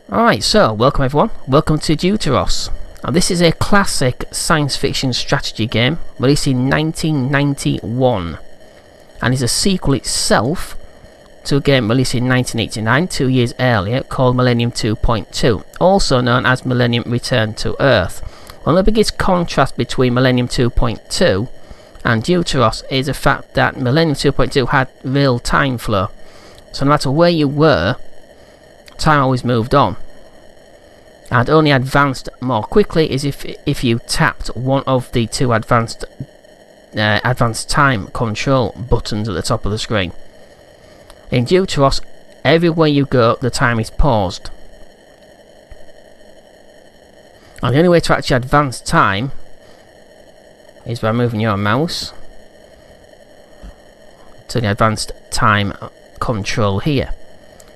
Alright, so welcome everyone, welcome to Deuteros. Now this is a classic science fiction strategy game released in 1991 and is a sequel itself to a game released in 1989, 2 years earlier, called Millennium 2.2, also known as Millennium Return to Earth. One of the biggest contrasts between Millennium 2.2 and Deuteros is the fact that Millennium 2.2 had real time flow, so no matter where you were, time always moved on, and only advanced more quickly is if you tapped one of the two advanced time control buttons at the top of the screen. In Deuteros, everywhere you go the time is paused, and the only way to actually advance time is by moving your mouse to the advanced time control here.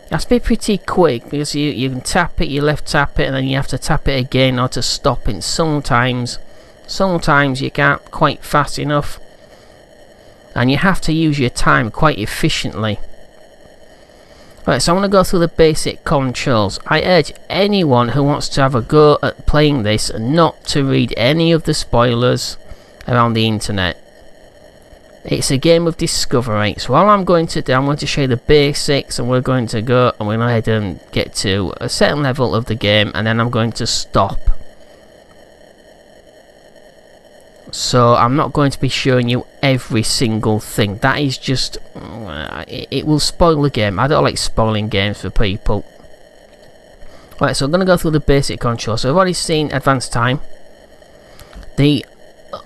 It has to be pretty quick because you can tap it, you left tap it, and then you have to tap it again or to stop it. Sometimes you can't quite fast enough, and you have to use your time quite efficiently. Right, so I'm going to go through the basic controls. I urge anyone who wants to have a go at playing this not to read any of the spoilers around the internet. It's a game of discovery, so all I'm going to do, I'm going to show you the basics, and we're going to go and we're going to go ahead and get to a certain level of the game, and then I'm going to stop. So I'm not going to be showing you every single thing. That is just, it will spoil the game. I don't like spoiling games for people. Right, so I'm going to go through the basic controls. So we've already seen advanced time. The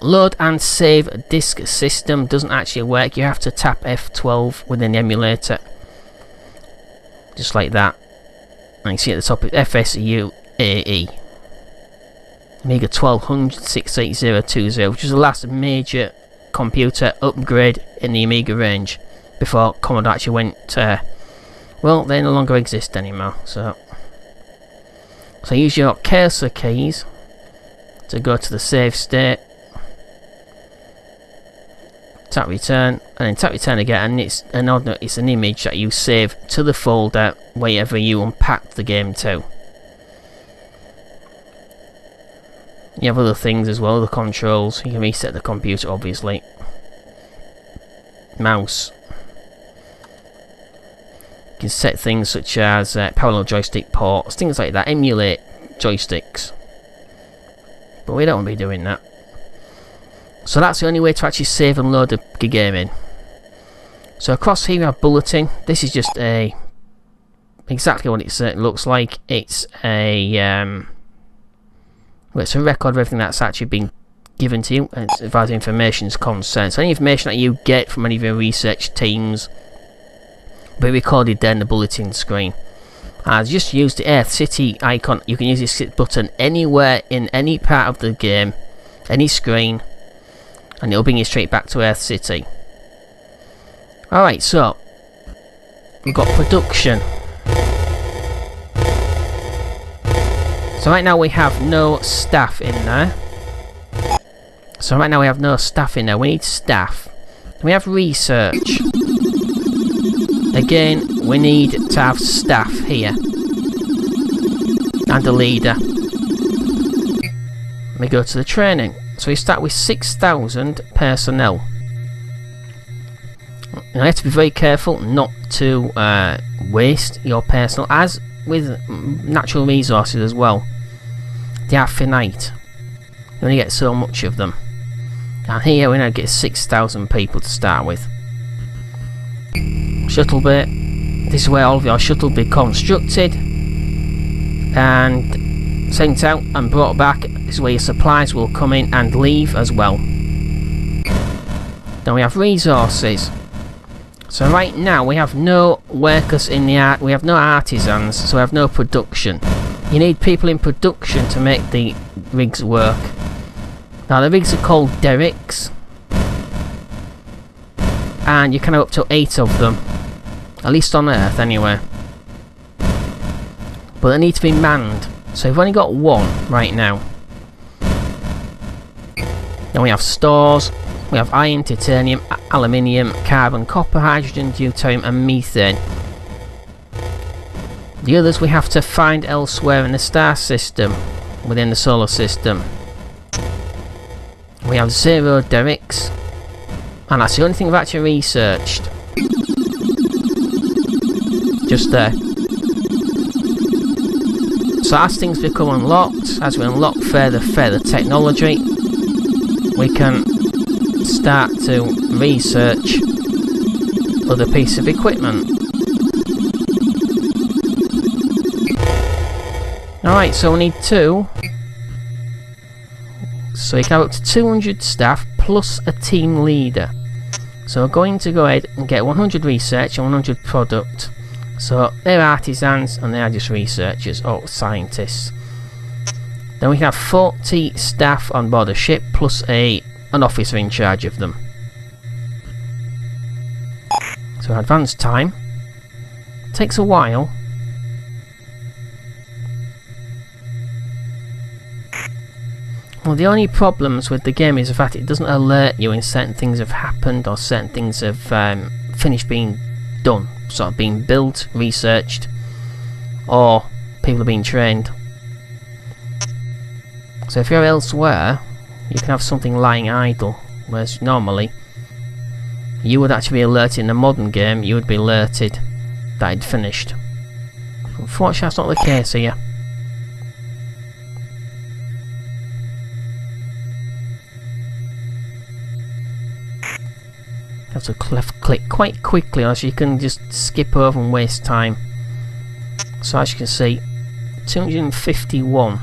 load and save disk system doesn't actually work. You have to tap F12 within the emulator, just like that, and you see at the top FSUAE Amiga 1200 68020, which was the last major computer upgrade in the Amiga range before Commodore actually went well, they no longer exist anymore. So use your cursor keys to go to the save state, tap return, and then tap return again, and it's an image that you save to the folder wherever you unpack the game to. You have other things as well, the controls. You can reset the computer, obviously. Mouse. You can set things such as parallel joystick ports, things like that. Emulate joysticks. But we don't want to be doing that. So that's the only way to actually save and load the game in. So across here we have bulletin. This is just exactly what it looks like. It's a it's a record of everything that's actually been given to you as far as information is concerned. So any information that you get from any of your research teams will be recorded there in the bulletin screen. Just use the Earth City icon. You can use this button anywhere in any part of the game, any screen, and it'll bring you straight back to Earth City. Alright, so we've got production. So right now we have no staff in there. We need staff. We have research. Again, we need to have staff here. And a leader. We go to the training. So we start with 6,000 personnel. Now you have to be very careful not to waste your personnel, as with natural resources as well. They are finite. You only get so much of them. And here we now get 6,000 people to start with. Shuttle bay. This is where all of your shuttle be constructed and sent out and brought back. This is where your supplies will come in and leave as well. Then we have resources. So right now we have no workers in the art. We have no artisans, so we have no production. You need people in production to make the rigs work. Now the rigs are called derricks, and you can have up to 8 of them, at least on Earth anyway. But they need to be manned, so we've only got 1 right now. Then we have stores. We have iron, titanium, aluminium, carbon, copper, hydrogen, deuterium and methane. The others we have to find elsewhere in the star system, within the solar system. We have 0 derricks, and that's the only thing we've actually researched. Just there. So as things become unlocked, as we unlock further technology, we can start to research other pieces of equipment. Alright, so we need 2. So you can have up to 200 staff plus a team leader. So we're going to go ahead and get 100 research and 100 product. So they're artisans and they are just researchers or scientists. Then we can have 40 staff on board a ship plus an officer in charge of them. So advance time. Takes a while. Well, the only problems with the game is the fact it doesn't alert you when certain things have happened or certain things have finished being done, sort of being built, researched, or people are being trained. So if you're elsewhere, you can have something lying idle, whereas normally you would actually be alerted in a modern game, you would be alerted that it'd finished. Unfortunately, that's not the case here. Have to click quite quickly, or else you can just skip over and waste time. So as you can see, 251.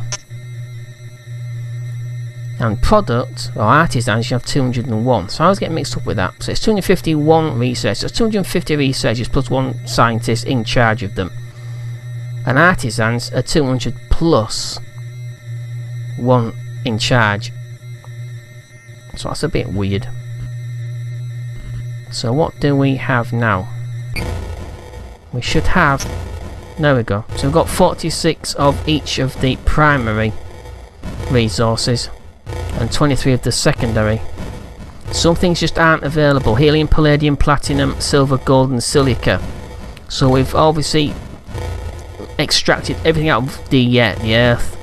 And product, or artisans, you have 201. So I was getting mixed up with that. So it's 251 researchers. So it's 250 researchers plus 1 scientist in charge of them. And artisans are 200 plus 1 in charge. So that's a bit weird. So what do we have now? We should have... There we go. So we've got 46 of each of the primary resources and 23 of the secondary. Some things just aren't available. Helium, palladium, platinum, silver, gold and silica. So we've obviously extracted everything out of the earth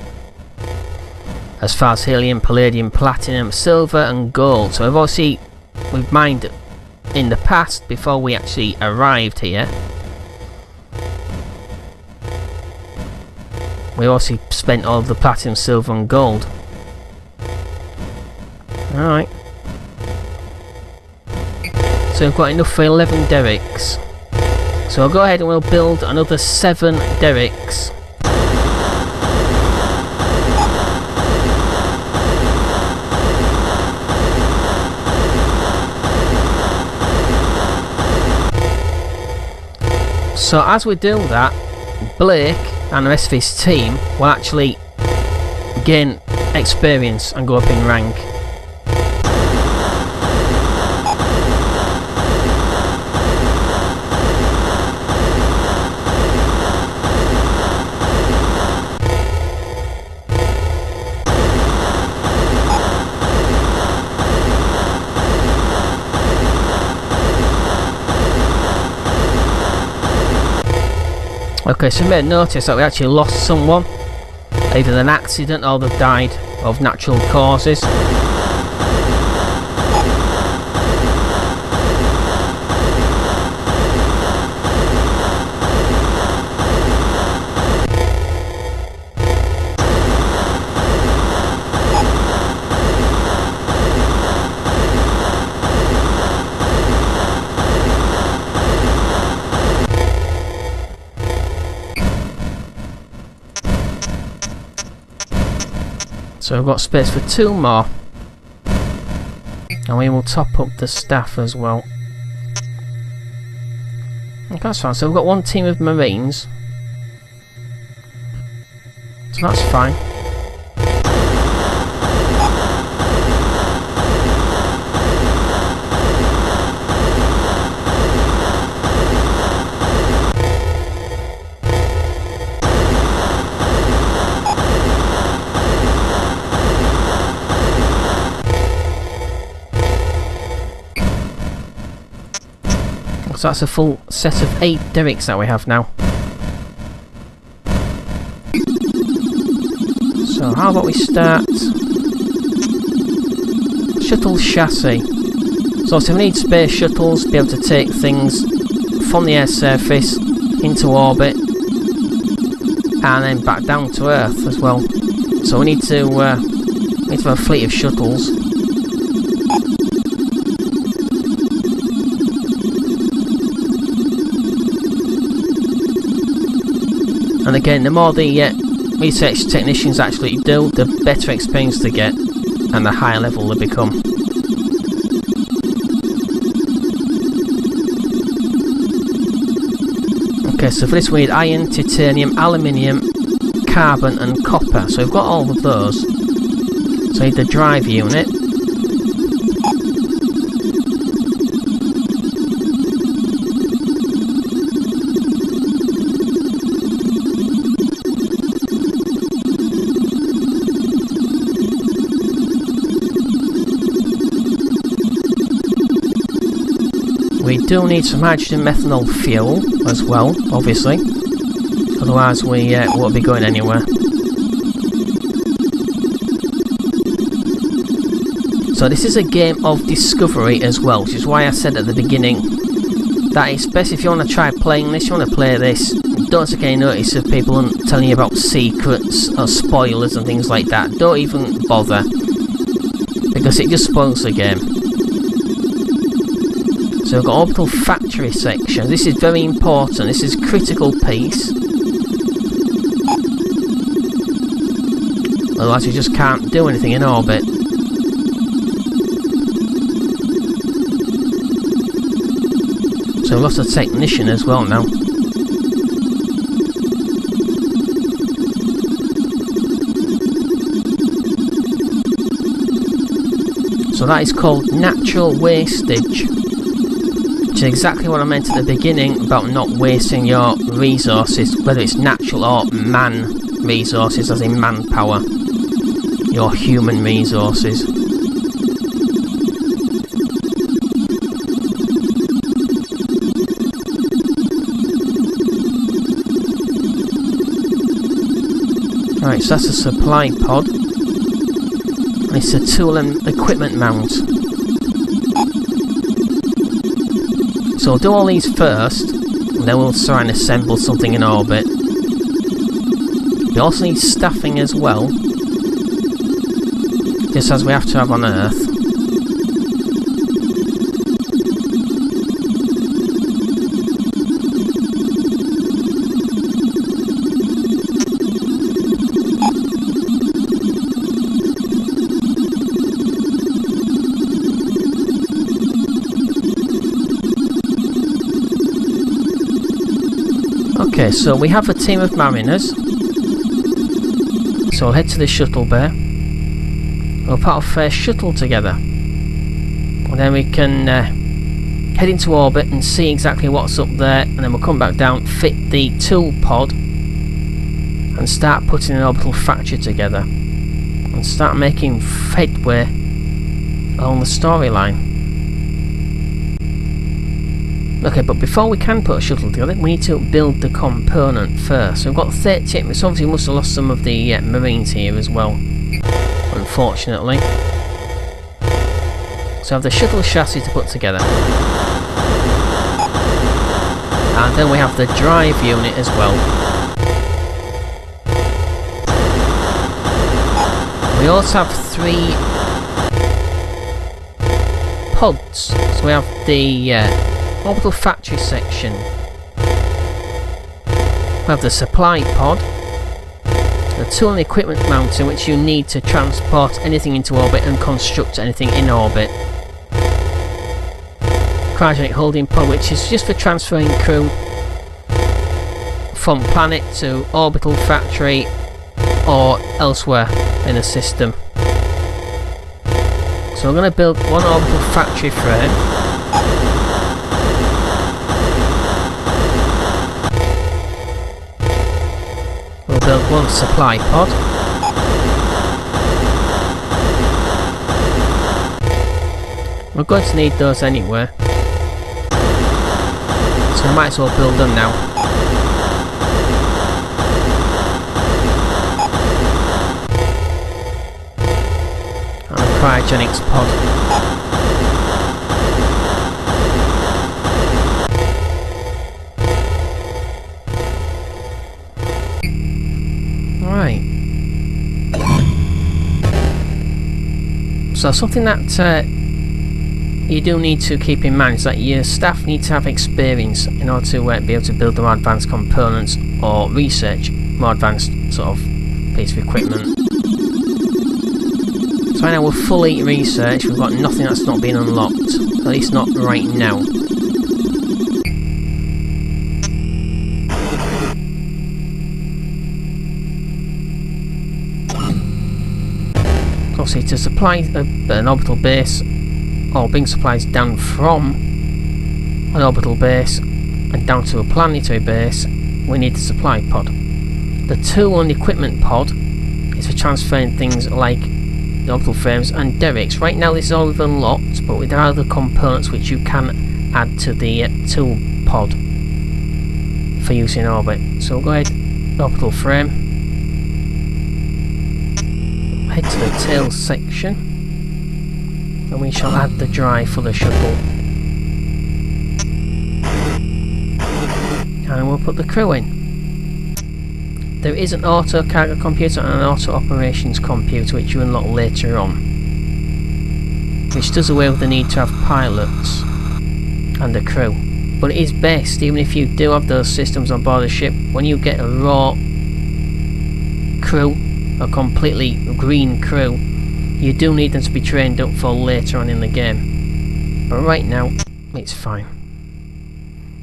as far as helium, palladium, platinum, silver and gold. So we've mined it in the past before we actually arrived here. We also spent all of the platinum, silver and gold. Alright. So we've got enough for 11 derricks. So I'll go ahead and we'll build another 7 derricks. So as we do that, Blake and the rest of his team will actually gain experience and go up in rank. Okay, so you may notice that we actually lost someone, either an accident or they've died of natural causes. So we've got space for 2 more, and we will top up the staff as well. Okay, that's fine. So we've got 1 team of Marines, so that's fine. So that's a full set of 8 derricks that we have now. So how about we start shuttle chassis. So we need space shuttles to be able to take things from the air surface into orbit and then back down to Earth as well. So we need to have a fleet of shuttles. And again, the more the research technicians actually do, the better experience they get and the higher level they become. Okay, so for this we need iron, titanium, aluminium, carbon and copper. So we've got all of those. So we need the drive unit. We do need some hydrogen methanol fuel as well, obviously, otherwise we won't be going anywhere. So this is a game of discovery as well, which is why I said at the beginning that it's best if you want to try playing this, you want to play this, don't take any notice of people telling you about secrets or spoilers and things like that. Don't even bother, because it just spoils the game. So we've got orbital factory section. This is very important. This is a critical piece. Otherwise we just can't do anything in orbit. So we've lost a technician as well now. So that is called natural wastage. Which is exactly what I meant at the beginning about not wasting your resources, whether it's natural or man resources, as in manpower, your human resources. Right, so that's a supply pod. And it's a tool and equipment mount. So we'll do all these first, and then we'll try and assemble something in orbit. We also need staffing as well, just as we have to have on Earth. Okay, so we have a team of mariners. So we'll head to the shuttle bay. We'll put our first shuttle together. And then we can head into orbit and see exactly what's up there. And then we'll come back down, fit the tool pod, and start putting an orbital factory together. And start making headway along the storyline. Okay, but before we can put a shuttle together, we need to build the component first. So we've got 38, so obviously we must have lost some of the Marines here as well, unfortunately. So I have the shuttle chassis to put together. And then we have the drive unit as well. We also have 3 pods. So we have the orbital factory section. We have the supply pod, the tool and equipment mountain, which you need to transport anything into orbit and construct anything in orbit. Cryogenic holding pod, which is just for transferring crew from planet to orbital factory or elsewhere in the system. So I'm going to build one orbital factory frame. Build one supply pod. We're going to need those anyway, so I might as well build them now. cryogenics pod. Right. So something that you do need to keep in mind is that your staff need to have experience in order to be able to build more advanced components or research more advanced sort of piece of equipment. So right now we're fully researched, we've got nothing that's not been unlocked, at least not right now. Obviously to supply an orbital base, or bring supplies down from an orbital base and down to a planetary base, we need the supply pod. The tool and equipment pod is for transferring things like the orbital frames and derricks. Right now this is all we've unlocked, but there are other components which you can add to the tool pod for use in orbit. So we'll go ahead, orbital frame, head to the tail section, and we shall add the drive for the shuttle. And we'll put the crew in. There is an auto cargo computer and an auto operations computer which you unlock later on, which does away with the need to have pilots and a crew. But it is best, even if you do have those systems on board the ship, when you get a raw crew, a completely green crew, you do need them to be trained up for later on in the game. But right now, it's fine.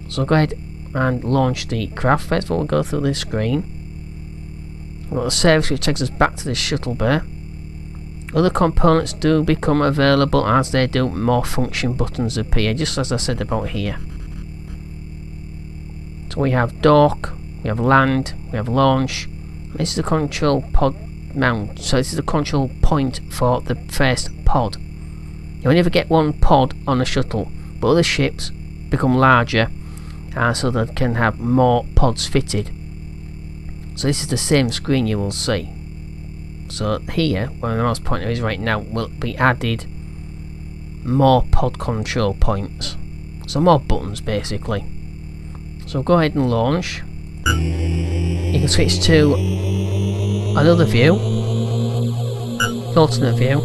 So go ahead and launch the craft. First of all, we'll go through this screen. We've got the service which takes us back to the shuttle bay. Other components do become available as they do, more function buttons appear, just as I said about here. So we have dock, we have land, we have launch. This is the control pod mount, so this is the control point for the first pod. You only ever get one pod on a shuttle, but other ships become larger, so they can have more pods fitted. So this is the same screen you will see. So here, where the mouse pointer is right now, will be added more pod control points. So more buttons basically. So go ahead and launch. You can switch to another view, alternate view.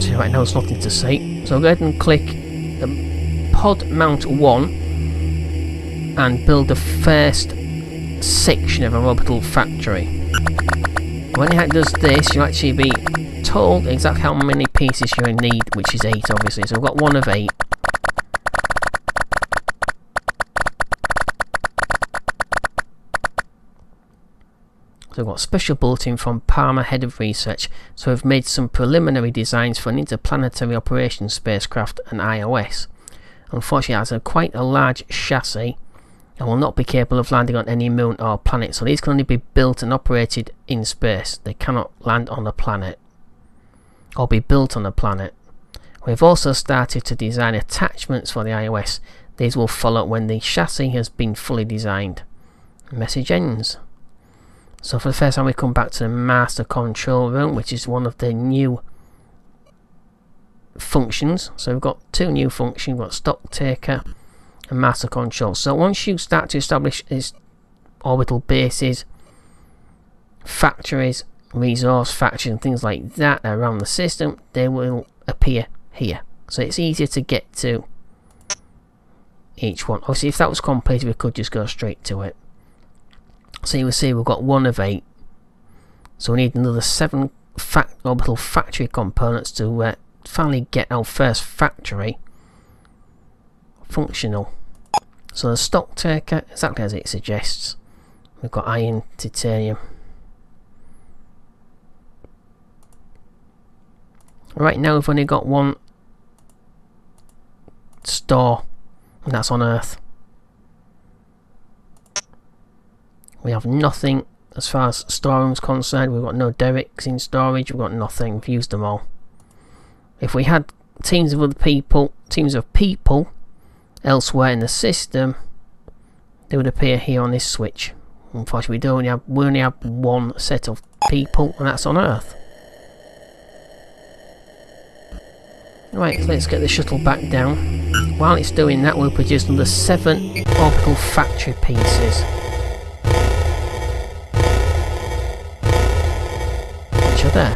So right now there's nothing to see. So go ahead and click the pod mount 1 and build the first section of a orbital factory. When it does this, you'll actually be told exactly how many pieces you need, which is 8 obviously. So we've got 1 of 8. So we've got special bulletin from Palmer, Head of Research. So we've made some preliminary designs for an interplanetary operations spacecraft and iOS. Unfortunately, it has quite a large chassis and will not be capable of landing on any moon or planet. So these can only be built and operated in space. They cannot land on a planet or be built on a planet. We've also started to design attachments for the iOS. These will follow when the chassis has been fully designed. Message ends. So for the first time we come back to the master control room, which is one of the new functions. So we've got 2 new functions. We've got stock taker and master control. So once you start to establish these orbital bases, factories, resource factories and things like that around the system, they will appear here. So it's easier to get to each one. Obviously if that was completed we could just go straight to it. So you will see we've got 1 of 8. So we need another 7 orbital factory components to finally get our first factory functional. So the stock taker, exactly as it suggests. We've got iron, titanium. Right now we've only got 1 store, and that's on Earth. We have nothing as far as storerooms concerned. We've got no derricks in storage. We've got nothing. We've used them all. If we had teams of people elsewhere in the system, they would appear here on this switch. unfortunately we only have one set of people, and that's on Earth. Right, let's get the shuttle back down. While it's doing that, we'll produce another 7 orbital factory pieces, which are there.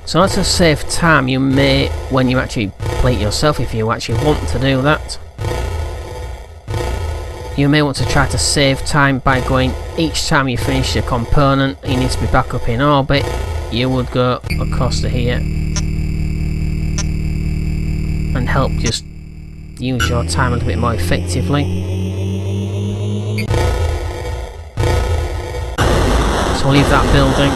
So in order to save time, you may, when you actually play it yourself, if you actually want to do that, you may want to try to save time by going, each time you finish a component, you need to be back up in orbit, you would go across to here and help just use your time a little bit more effectively. So we'll leave that building.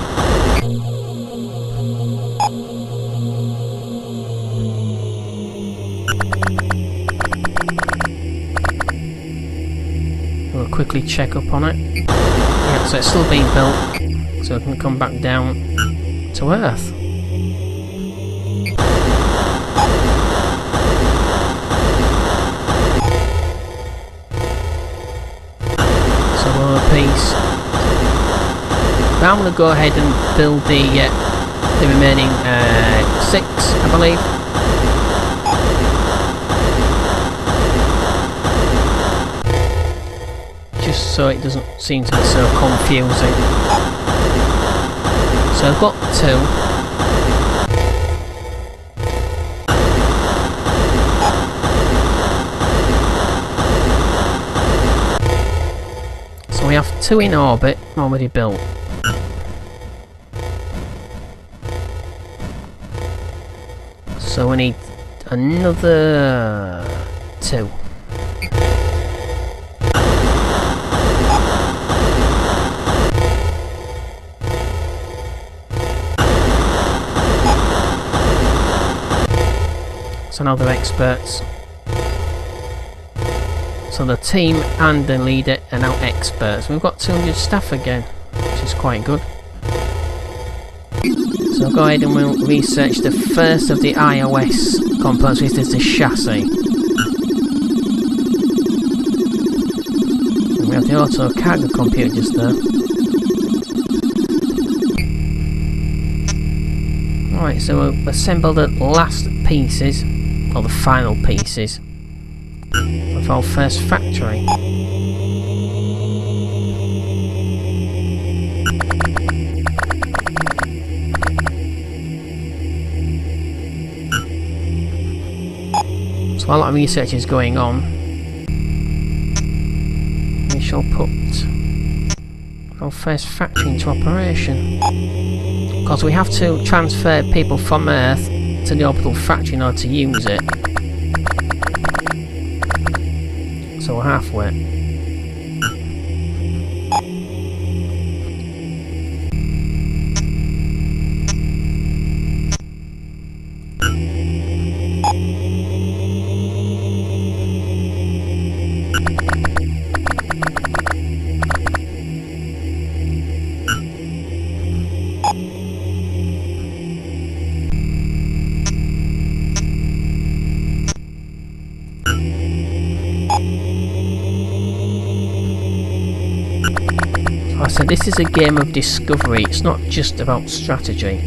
Quickly check up on it. Yeah, so it's still being built, so it can come back down to Earth. So we're on a piece. Now I'm going to go ahead and build the remaining 6, I believe. So it doesn't seem to be so confusing. So I've got 2. So we have 2 in orbit already built. So we need another 2. So now they're experts. So the team and the leader are now experts. We've got 200 staff again, which is quite good. So go ahead and we'll research the first of the iOS components, which is the chassis. And we have the auto cargo computer just there. Alright, so we'll assemble the last pieces, or the final pieces, of our first factory. So while that research is going on, we shall put our first factory into operation. Because we have to transfer people from Earth to the orbital factory in order to use it. So we're halfway. So this is a game of discovery, it's not just about strategy.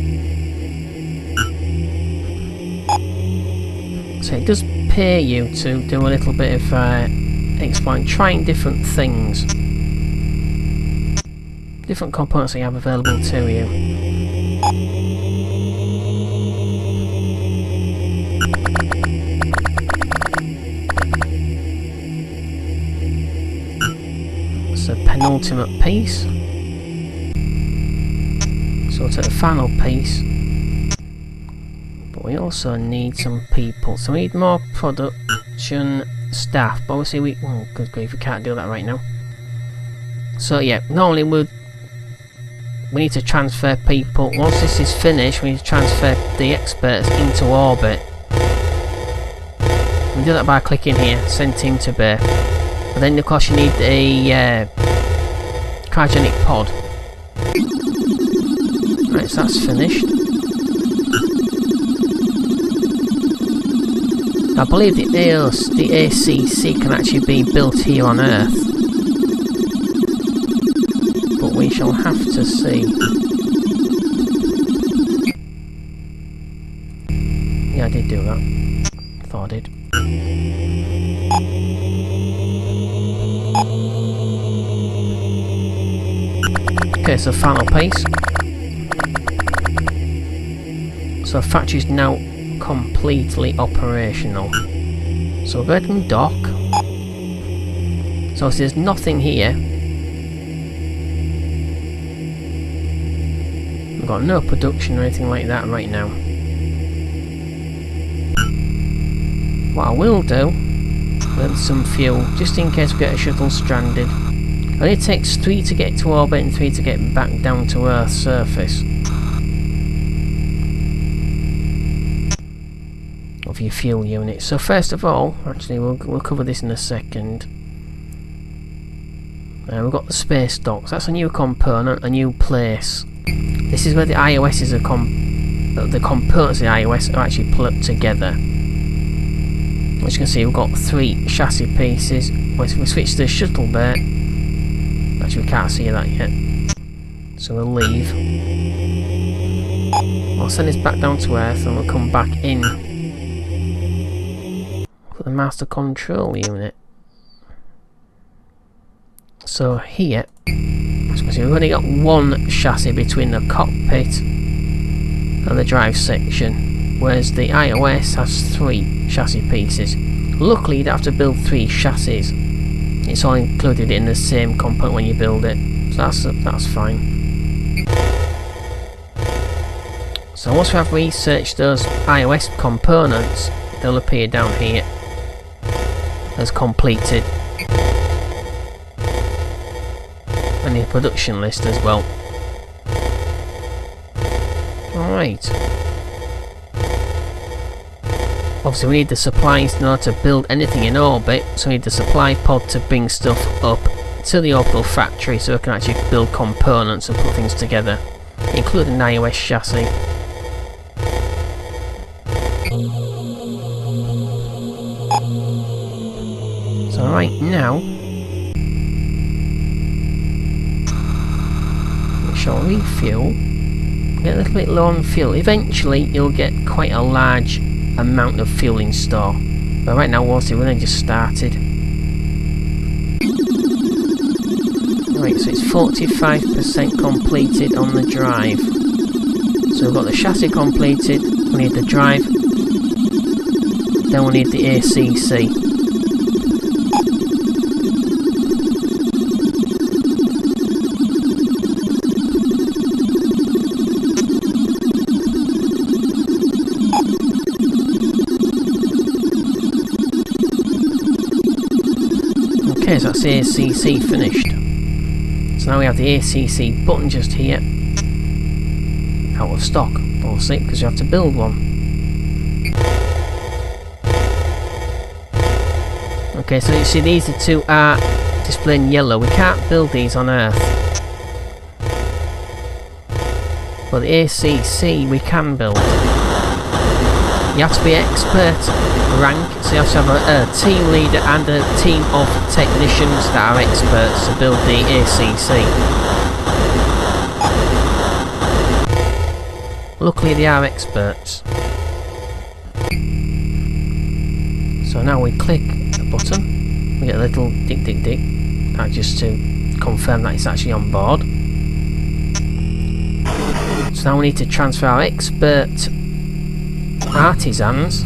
So it does pay you to do a little bit of exploring, trying different things. Different components that you have available to you. It's the penultimate piece. So we'll take the final piece, but we also need some people, so we need more production staff, but obviously we, oh good grief, we can't do that right now. So yeah, normally we need to transfer people. Once this is finished, we need to transfer the experts into orbit. We do that by clicking here, send team to bay. But then of course you need a cryogenic pod. Right, so that's finished. I believe the ACC can actually be built here on Earth, but we shall have to see. Yeah, I did do that. Thought I did. Okay, so final piece. So the factory is now completely operational. So we'll go ahead and dock. So there's nothing here. We've got no production or anything like that right now. What I will do, burn some fuel, just in case we get a shuttle stranded. It only takes 3 to get to orbit and 3 to get back down to Earth's surface. Of your fuel unit. So first of all, actually we'll cover this in a second. We've got the space docks. That's a new component, a new place. This is where the iOS the components of the iOS are actually put together. As you can see, we've got 3 chassis pieces. If we switch to the shuttle bay, actually we can't see that yet, so we'll leave. I'll send this back down to Earth and we'll come back in for the master control unit. So here, as you can see, we've only got 1 chassis between the cockpit and the drive section, whereas the iOS has 3 chassis pieces. Luckily you don't have to build 3 chassis. It's all included in the same component when you build it, so that's fine. So once we have researched those iOS components, they'll appear down here as completed, and the production list as well. Alright. Obviously we need the supplies in order to build anything in orbit, so we need the supply pod to bring stuff up to the orbital factory so we can actually build components and put things together, including an iOS chassis. So right now we shall refuel, get a little bit low on fuel. Eventually you'll get quite a large amount of fuel in store, but right now we've only just started. Right, so it's 45% completed on the drive. So we've got the chassis completed, we need the drive, then we need the ACC. Okay, so that's the ACC finished. So now we have the ACC button just here, out of stock, obviously, because you have to build one. Okay, so you see these two are displayed in yellow. We can't build these on Earth, but the ACC we can build. You have to be expert rank, so you have to have a team leader and a team of technicians that are experts to build the ACC. Luckily they are experts. So now we click the button, we get a little dick, that just to confirm that it's actually on board. So now we need to transfer our expert artisans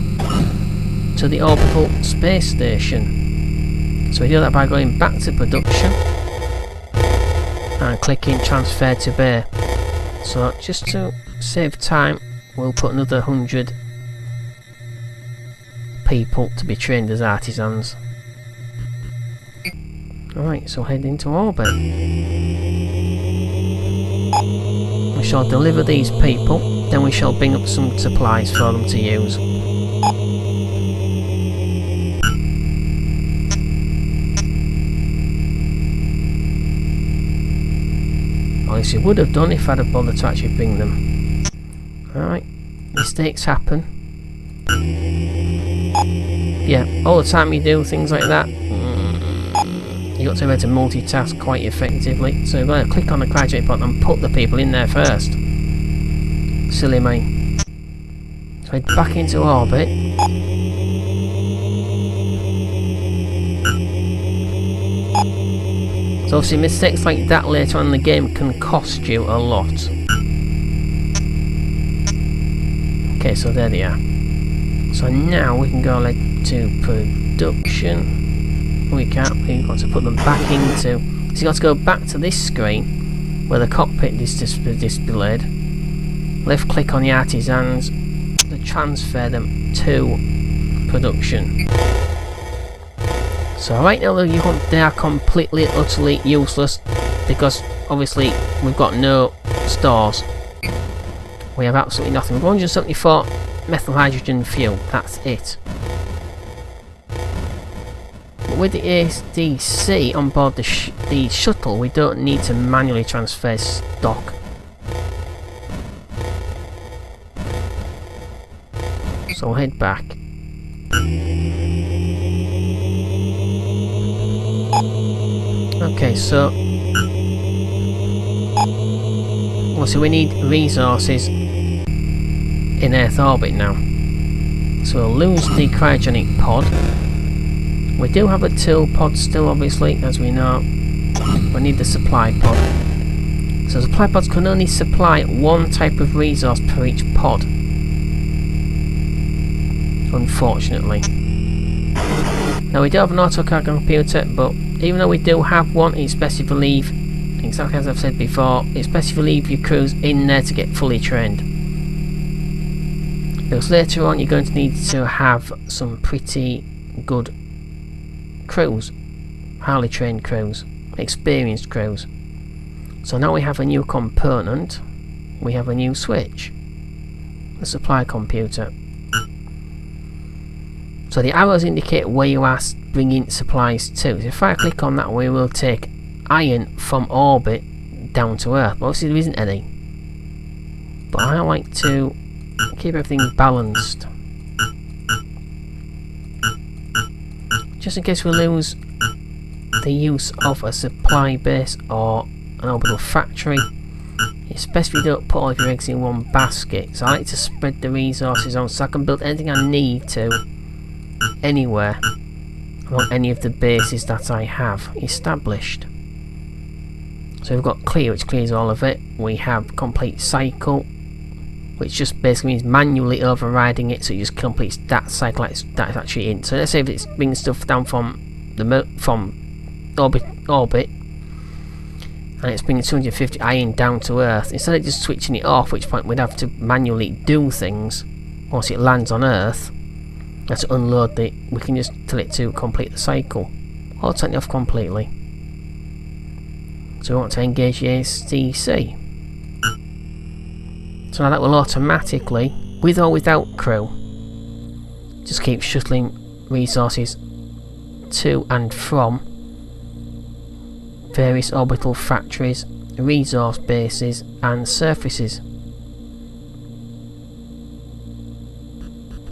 to the orbital space station. So we do that by going back to production and clicking transfer to bay. So just to save time, we'll put another 100 people to be trained as artisans. Alright, so head into orbit. We shall deliver these people, then we shall bring up some supplies for them to use. At least it would have done if I'd have bothered to actually bring them. Alright, mistakes happen. yeah, all the time you do things like that, you got to be able to multitask quite effectively. So we're going to click on the cryogenic pod and put the people in there first. Silly me. So head back into orbit. So obviously mistakes like that later on in the game can cost you a lot. Okay, so there they are. So now we can go like to production. We can't, we've got to put them back into... So you've got to go back to this screen where the cockpit is displayed. Left click on the artisans to transfer them to production. So right now they are completely, utterly useless because obviously we've got no stores. We have absolutely nothing. We've 174 methyl hydrogen fuel, that's it. But with the ASDC on board the shuttle, we don't need to manually transfer stock. So we'll head back. Okay, so we need resources in Earth orbit now. So we'll lose the cryogenic pod. We do have a tool pod still, obviously, as we know. We need the supply pod. So supply pods can only supply one type of resource per each pod. Unfortunately. Now we do have an autocad computer, but even though we do have one, it's best if you leave, exactly as I've said before, it's best if you leave your crews in there to get fully trained. Because later on you're going to need to have some pretty good crews, highly trained crews, experienced crews. So now we have a new component, we have a new switch, the supply computer. So the arrows indicate where you are bringing supplies to. So if I click on that, we will take iron from orbit down to Earth. But obviously there isn't any. But I like to keep everything balanced. Just in case we lose the use of a supply base or an orbital factory, it's best if you don't put all of your eggs in one basket. So I like to spread the resources on so I can build anything I need to anywhere on any of the bases that I have established. So we've got clear, which clears all of it. We have complete cycle, which just basically means manually overriding it, so it just completes that cycle that's actually in. So let's say if it's bringing stuff down from orbit and it's bringing 250 iron down to Earth, instead of just switching it off, which point we'd have to manually do things once it lands on Earth, and to unload it, we can just tell it to complete the cycle, or turn it off completely. So we want to engage the ASDC. So now that will automatically, with or without crew, just keep shuttling resources to and from various orbital factories, resource bases and surfaces.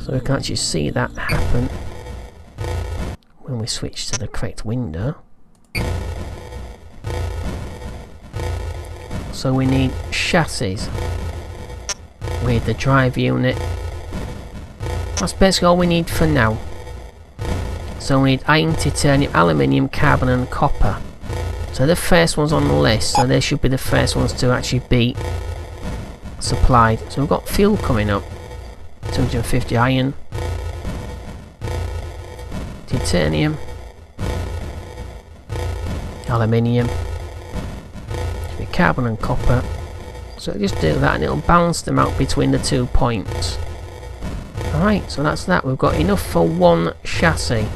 So we can actually see that happen when we switch to the correct window. So we need chassis with the drive unit. That's basically all we need for now. So we need iron, titanium, aluminium, carbon and copper. So the first ones on the list, so they should be the first ones to actually be supplied. So we've got fuel coming up. 250 iron, titanium, aluminium, carbon and copper. So just do that and it'll balance them out between the 2 points. Alright, so that's that. We've got enough for one chassis.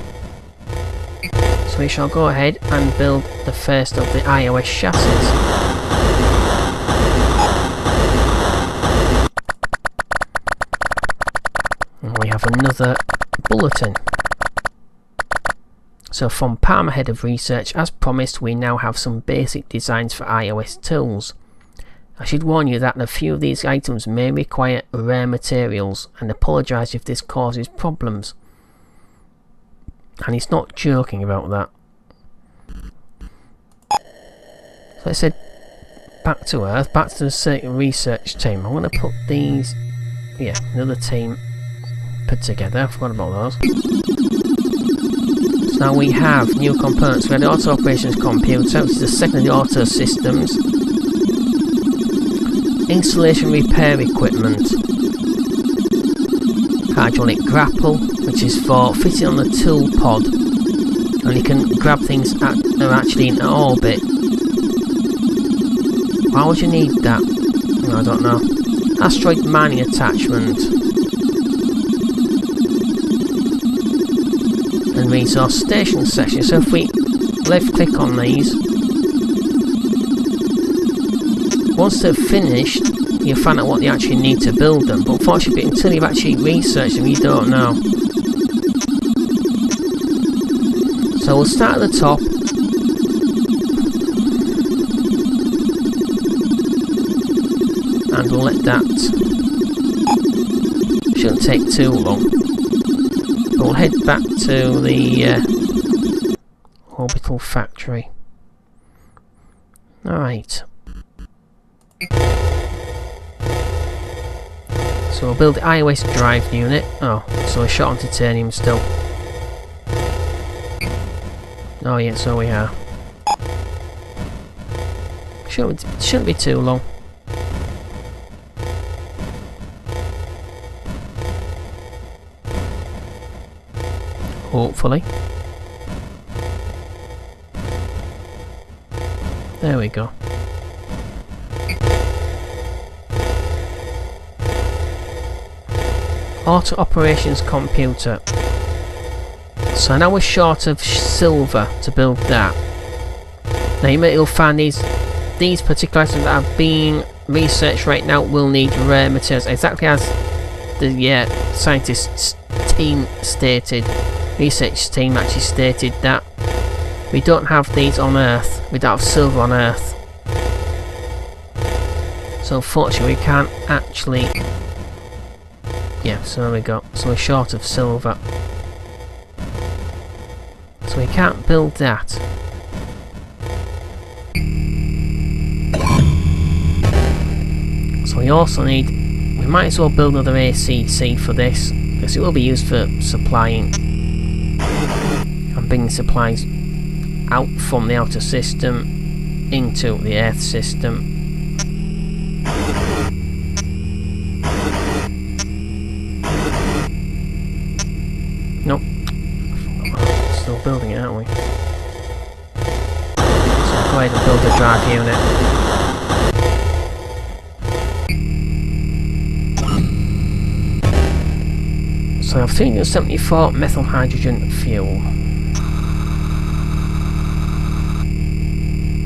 So we shall go ahead and build the first of the iOS chassis. And we have another bulletin. So from Palmer Head of Research, as promised, we now have some basic designs for iOS tools. I should warn you that a few of these items may require rare materials, and apologise if this causes problems. And he's not joking about that. So let's head back to Earth, back to the research team. I want to put these, yeah, another team put together. I forgot about those. So now we have new components. We have the auto operations computer, which is the second of the auto systems. Installation repair equipment. Hydraulic grapple, which is for fitting on the tool pod, and you can grab things that are actually in orbit. Why would you need that? I don't know. Asteroid mining attachment. And resource station section. So if we left click on these, once they're finished, you'll find out what you actually need to build them. But unfortunately, until you've actually researched them, you don't know. So we'll start at the top. And we'll let that, shouldn't take too long, but we'll head back to the orbital factory. Alright, so we'll build the iOS drive unit. Oh, so we're short on titanium still. Oh yeah, so we are. Shouldn't be too long. Hopefully. There we go. Auto operations computer. So now we're short of silver to build that. Now you'll find these particular items that are being researched right now will need rare materials, exactly as the scientists team stated. Research team actually stated that we don't have these on Earth. We don't have silver on Earth. So unfortunately we can't actually... Yeah, so there we go. So we're short of silver. So we can't build that. So we also need... We might as well build another ACC for this, because it will be used for supplying and bringing supplies out from the outer system into the Earth system. Nope. Still building it, aren't we? So go ahead and build a drive unit. So I have 374 methyl hydrogen fuel.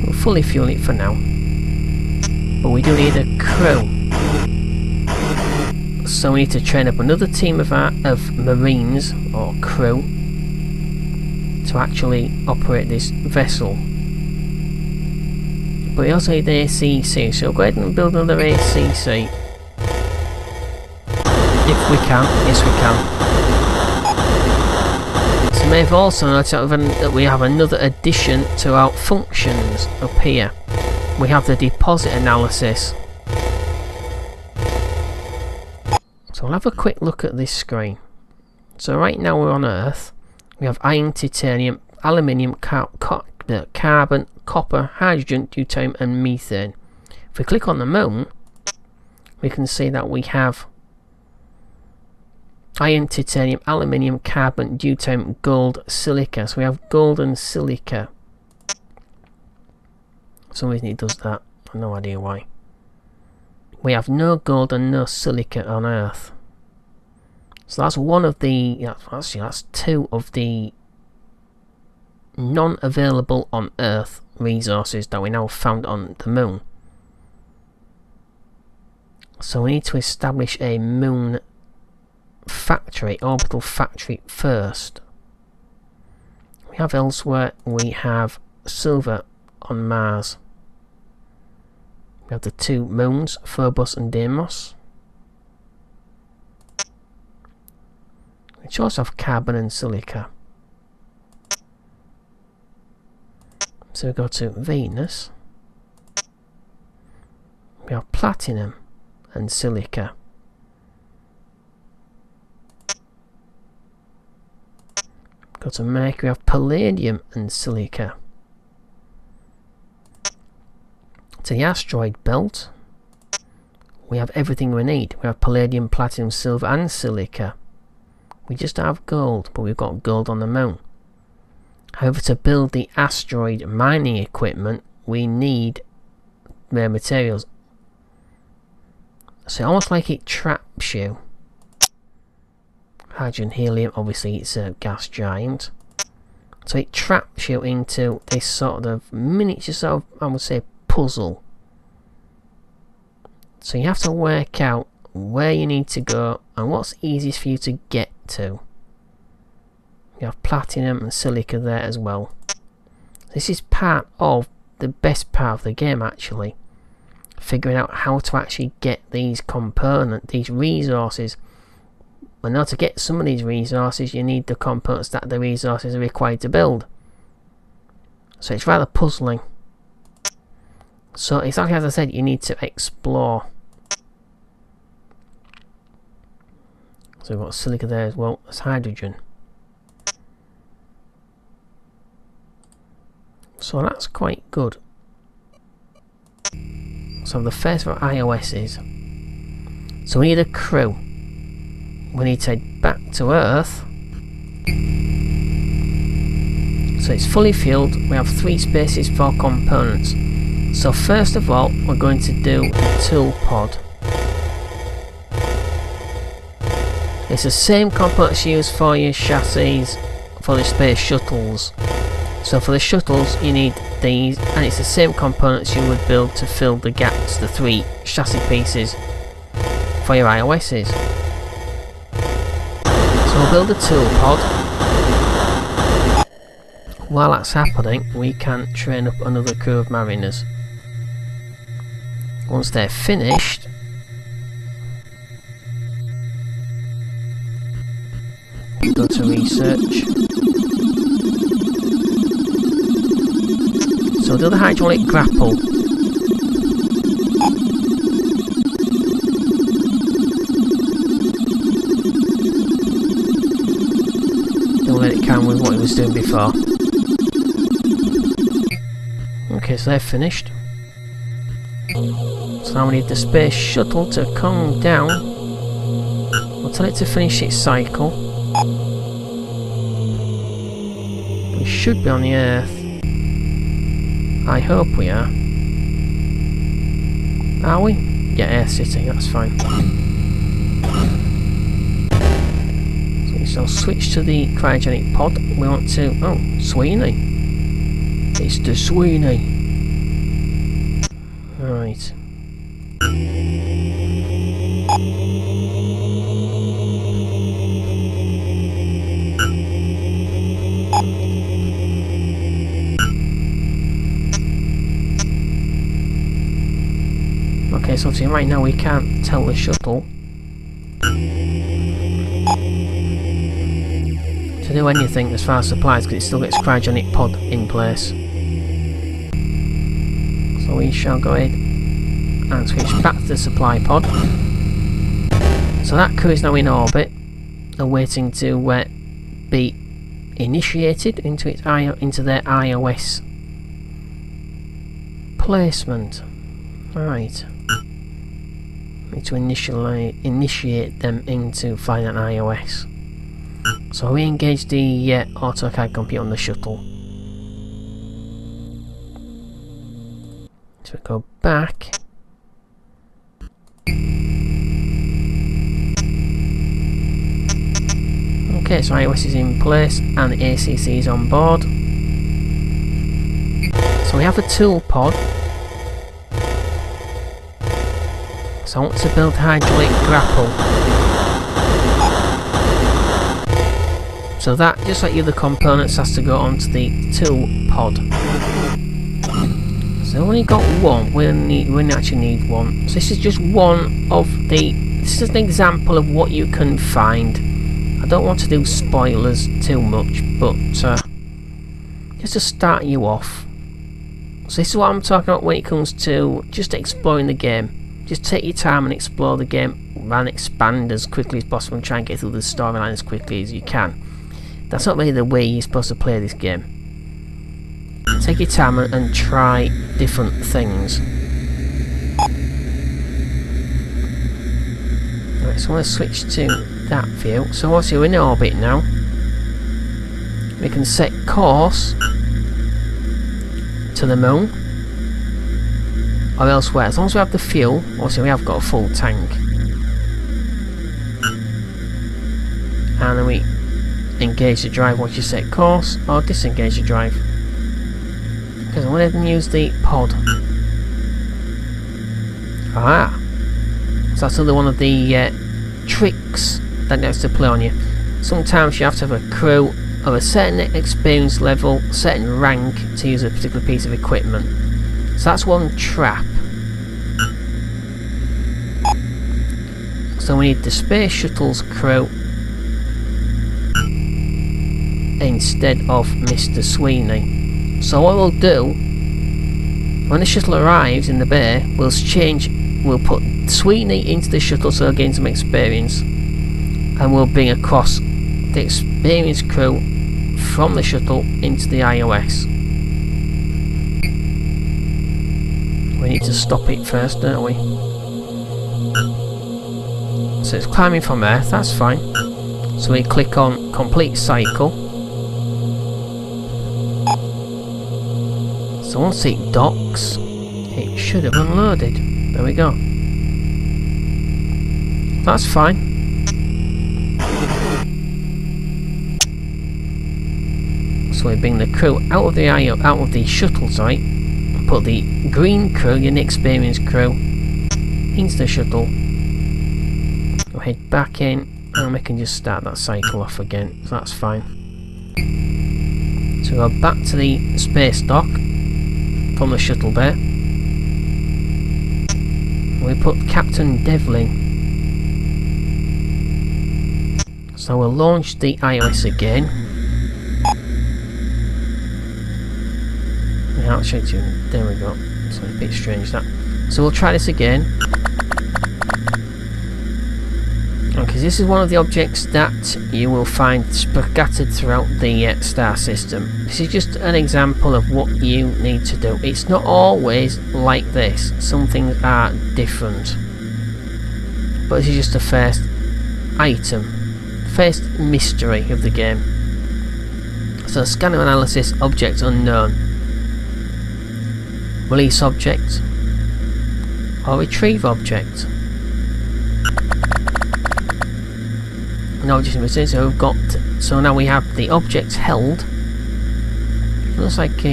We'll fully fuel it for now. But we do need a crew. So we need to train up another team of marines or crew to actually operate this vessel. But we also need the ACC, so we'll go ahead and build another ACC. If we can, yes we can. So you may have also noticed that we have another addition to our functions up here. We have the deposit analysis. So we'll have a quick look at this screen. So right now we're on Earth. We have iron, titanium, aluminium, carbon, copper, hydrogen, deuterium and methane. If we click on the moon, we can see that we have iron, titanium, aluminium, carbon, deuterium, gold, silica. So we have gold and silica. For some reason it does that. I have no idea why. We have no gold and no silica on Earth. So that's one of the... actually, that's two of the non-available on Earth resources that we now found on the moon. So we need to establish a moon factory, orbital factory first. We have elsewhere, we have silver on Mars. We have the two moons, Phobos and Deimos. Which also have carbon and silica. So we go to Venus. We have platinum and silica. Go to Mercury, we have palladium and silica. To the asteroid belt, we have everything we need. We have palladium, platinum, silver and silica. We just have gold, but we've got gold on the moon. However, to build the asteroid mining equipment, we need rare materials. So almost like it traps you. Hydrogen, helium, obviously it's a gas giant. So it traps you into this sort of miniature sort of, I would say, puzzle. So you have to work out where you need to go and what's easiest for you to get to. You have platinum and silica there as well. This is part of the best part of the game, actually. Figuring out how to actually get these components, these resources. And now to get some of these resources, you need the components that the resources are required to build. So it's rather puzzling. So exactly as I said, you need to explore. So we've got silica there as well as hydrogen. So that's quite good. So the first of our iOSs. So we need a crew. We need to head back to Earth. So it's fully fueled. We have 3 spaces for components. So first of all, we're going to do a tool pod. It's the same components used for your chassis for the space shuttles. So for the shuttles you need these, and it's the same components you would build to fill the gaps, the 3 chassis pieces for your iOSs. So we'll build a tool pod. While that's happening, we can train up another crew of mariners. Once they're finished, we go to research. So do the hydraulic grapple. Don't let it count with what it was doing before. Okay, so they're finished. So now we need the space shuttle to come down. We'll tell it to finish its cycle. We should be on the Earth. I hope we are. Are we? Yeah, Air City, that's fine. So we shall switch to the cryogenic pod. We want to... oh, Sweeney. It's the Sweeney. Right. Okay, so obviously right now we can't tell the shuttle to do anything as far as supplies because it still gets cryogenic pod in place. So we shall go ahead and switch back to the supply pod. So that crew is now in orbit, awaiting to be initiated into their iOS placement. Right. Need to initiate them into flying an iOS. So we engage the AutoCAD computer on the shuttle. So we go back. Okay, so iOS is in place and the ACC is on board. So we have a tool pod. So I want to build hydraulic grapple. So that, just like the other components, has to go onto the tool pod. So we only got one. We actually need one. So this is just one of the... this is an example of what you can find. I don't want to do spoilers too much, but just to start you off. So this is what I'm talking about when it comes to just exploring the game. Just take your time and explore the game and expand as quickly as possible and try and get through the storyline as quickly as you can. That's not really the way you're supposed to play this game. Take your time and try different things. Right, so I'm going to switch to that view. So obviously we're in orbit now. We can set course to the moon or elsewhere. As long as we have the fuel, obviously we have got a full tank. And then we engage the drive once you set course, or disengage the drive. Because I'm going to use the pod. Ah! So that's another one of the tricks that needs to play on you. Sometimes you have to have a crew of a certain experience level, certain rank to use a particular piece of equipment. So that's one trap. So we need the Space Shuttle's crew instead of Mr. Sweeney. So what we'll do, when the shuttle arrives in the bay, we'll put Sweeney into the shuttle so he'll gain some experience, and we'll bring across the experienced crew from the shuttle into the iOS. We need to stop it first, don't we? So it's climbing from Earth, that's fine. So we click on complete cycle. So once it docks, it should have unloaded. There we go. That's fine. So we bring the crew out of the shuttle, sorry, and put the green crew, the inexperienced crew, into the shuttle. We'll head back in, and we can just start that cycle off again. So that's fine. So we'll go back to the space dock from the shuttle bay. We put Captain Devlin. So we'll launch the iOS again. Actually, there we go. So a bit strange that. So we'll try this again. Because this is one of the objects that you will find scattered throughout the star system. This is just an example of what you need to do. It's not always like this. Some things are different. But this is just the first item. First mystery of the game. So scanner analysis, object unknown. Release object or retrieve object. No object missing, so we've got, so now we have the object held. It looks like a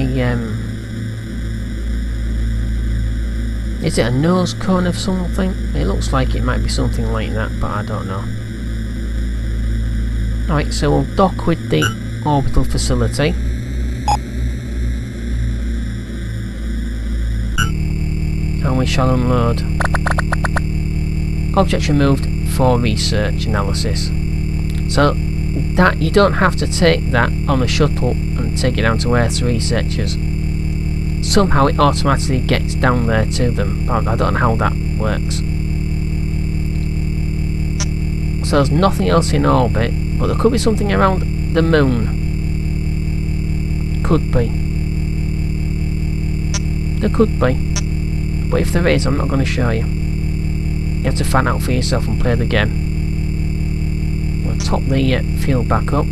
is it a nose cone of something? It looks like it might be something like that, but I don't know. Alright, so we'll dock with the orbital facility. And we shall unload. Object removed for research analysis. So that you don't have to take that on the shuttle and take it down to Earth's researchers. Somehow it automatically gets down there to them. But I don't know how that works. So there's nothing else in orbit, but there could be something around the moon. Could be. There could be. But if there is, I'm not going to show you. You have to find out for yourself and play the game. We'll top the fuel back up.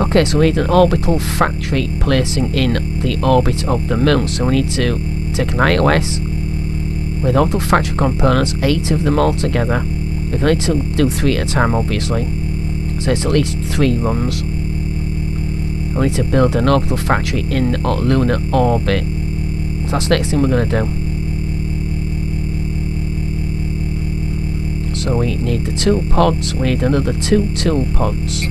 Okay, so we need an orbital factory placing in the orbit of the moon. So we need to take an iOS with orbital factory components, 8 of them all together. We can only do 3 at a time, obviously. So it's at least 3 runs. And we need to build an orbital factory in lunar orbit. So that's the next thing we're going to do. So we need the 2 pods, we need another 2 tool pods.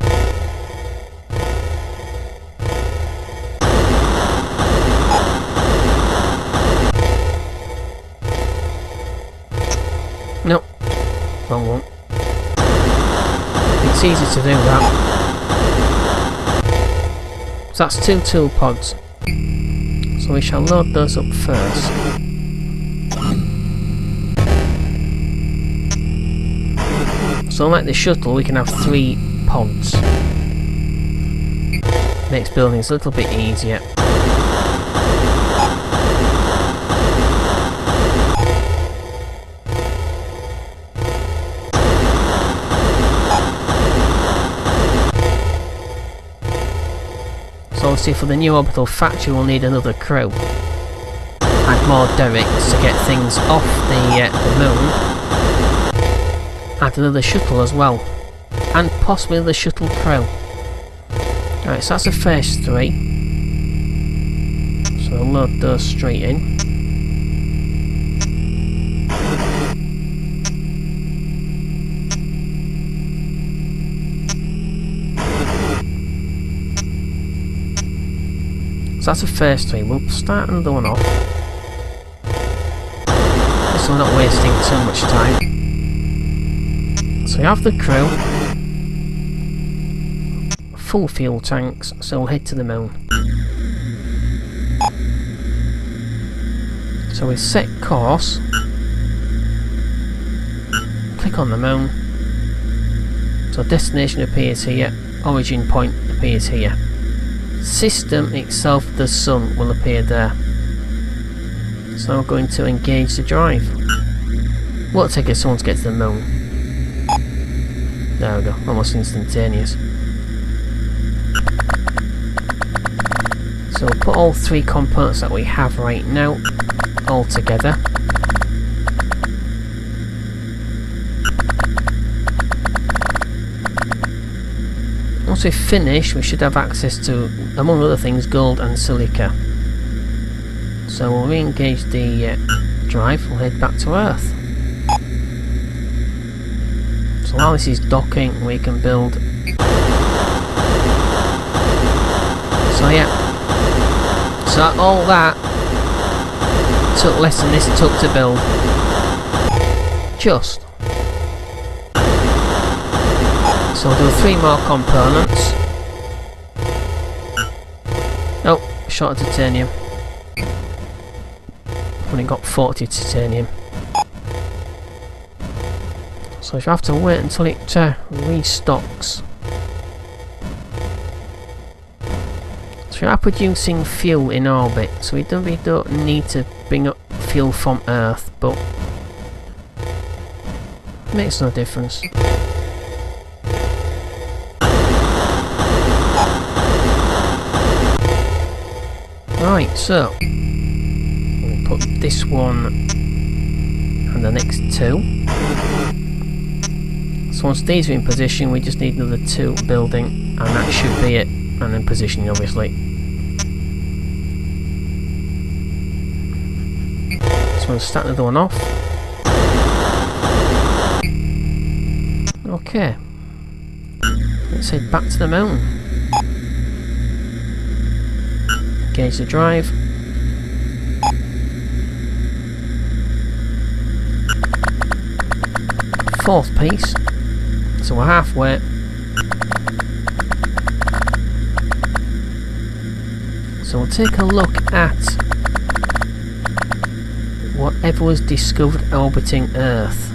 Nope, wrong one. It's easy to do that. So that's 2 tool pods. So we shall load those up first. So like the shuttle, we can have 3 pods. Makes buildings a little bit easier. So obviously for the new orbital factory we'll need another crew. Add more derricks to get things off the moon. Add another shuttle as well. And possibly the shuttle crew. Right, so that's the first 3. So I'll load those straight in. So that's the first 3. We'll start another one off. So we're not wasting too much time. So we have the crew. Full fuel tanks, so we'll head to the moon. So we set course. Click on the moon. So destination appears here. Origin point appears here. System itself, the sun, will appear there. So I'm going to engage the drive. Won't take us so long to get to the moon. There we go, almost instantaneous. So we'll put all 3 components that we have right now all together. Once we've finished, we should have access to, among other things, gold and silica. So we'll re-engage the drive, we'll head back to Earth. So while this is docking, we can build. So yeah, so all that took less than this took to build. Just. So we'll do 3 more components. Oh, short of titanium. Only got 40 titanium. So you have to wait until it restocks. So we are producing fuel in orbit, so we don't need to bring up fuel from Earth, but it makes no difference. Right, so we'll put this one and the next 2. So once these are in position, we just need another 2 building, and that should be it. And then positioning, obviously. So we'll start another one off. Okay. Let's head back to the moon. Engage the drive. Fourth piece. So we're halfway. So we'll take a look at whatever was discovered orbiting Earth.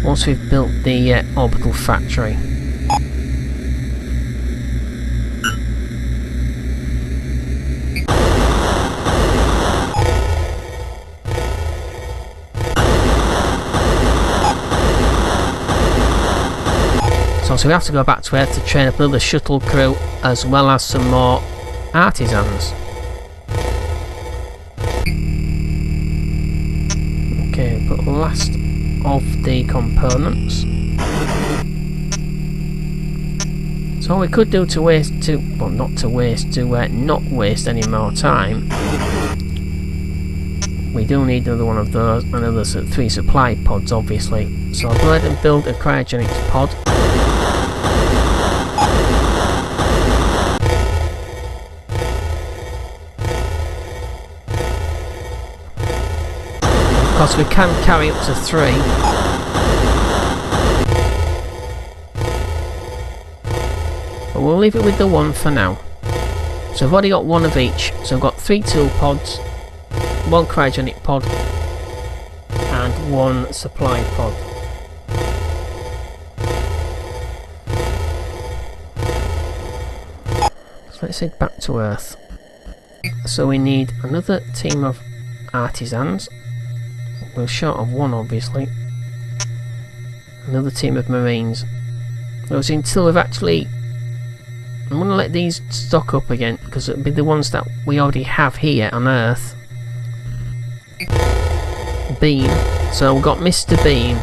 Once we've built the orbital factory. So we have to go back to Earth to train up another shuttle crew as well as some more artisans. Okay, put the last of the components. So what we could do to not waste any more time. We do need another one of those, and another 3 supply pods obviously. So I'll go ahead and build a cryogenics pod. Of course we can carry up to 3. But we'll leave it with the 1 for now. So I've already got one of each. So I've got 3 tool pods, 1 cryogenic pod, and 1 supply pod. So let's head back to Earth. So we need another team of artisans. We're short of 1 obviously. Another team of marines. Those until we've actually... I'm going to let these stock up again because it'll be the ones that we already have here on Earth. Bean. So we've got Mr. Bean.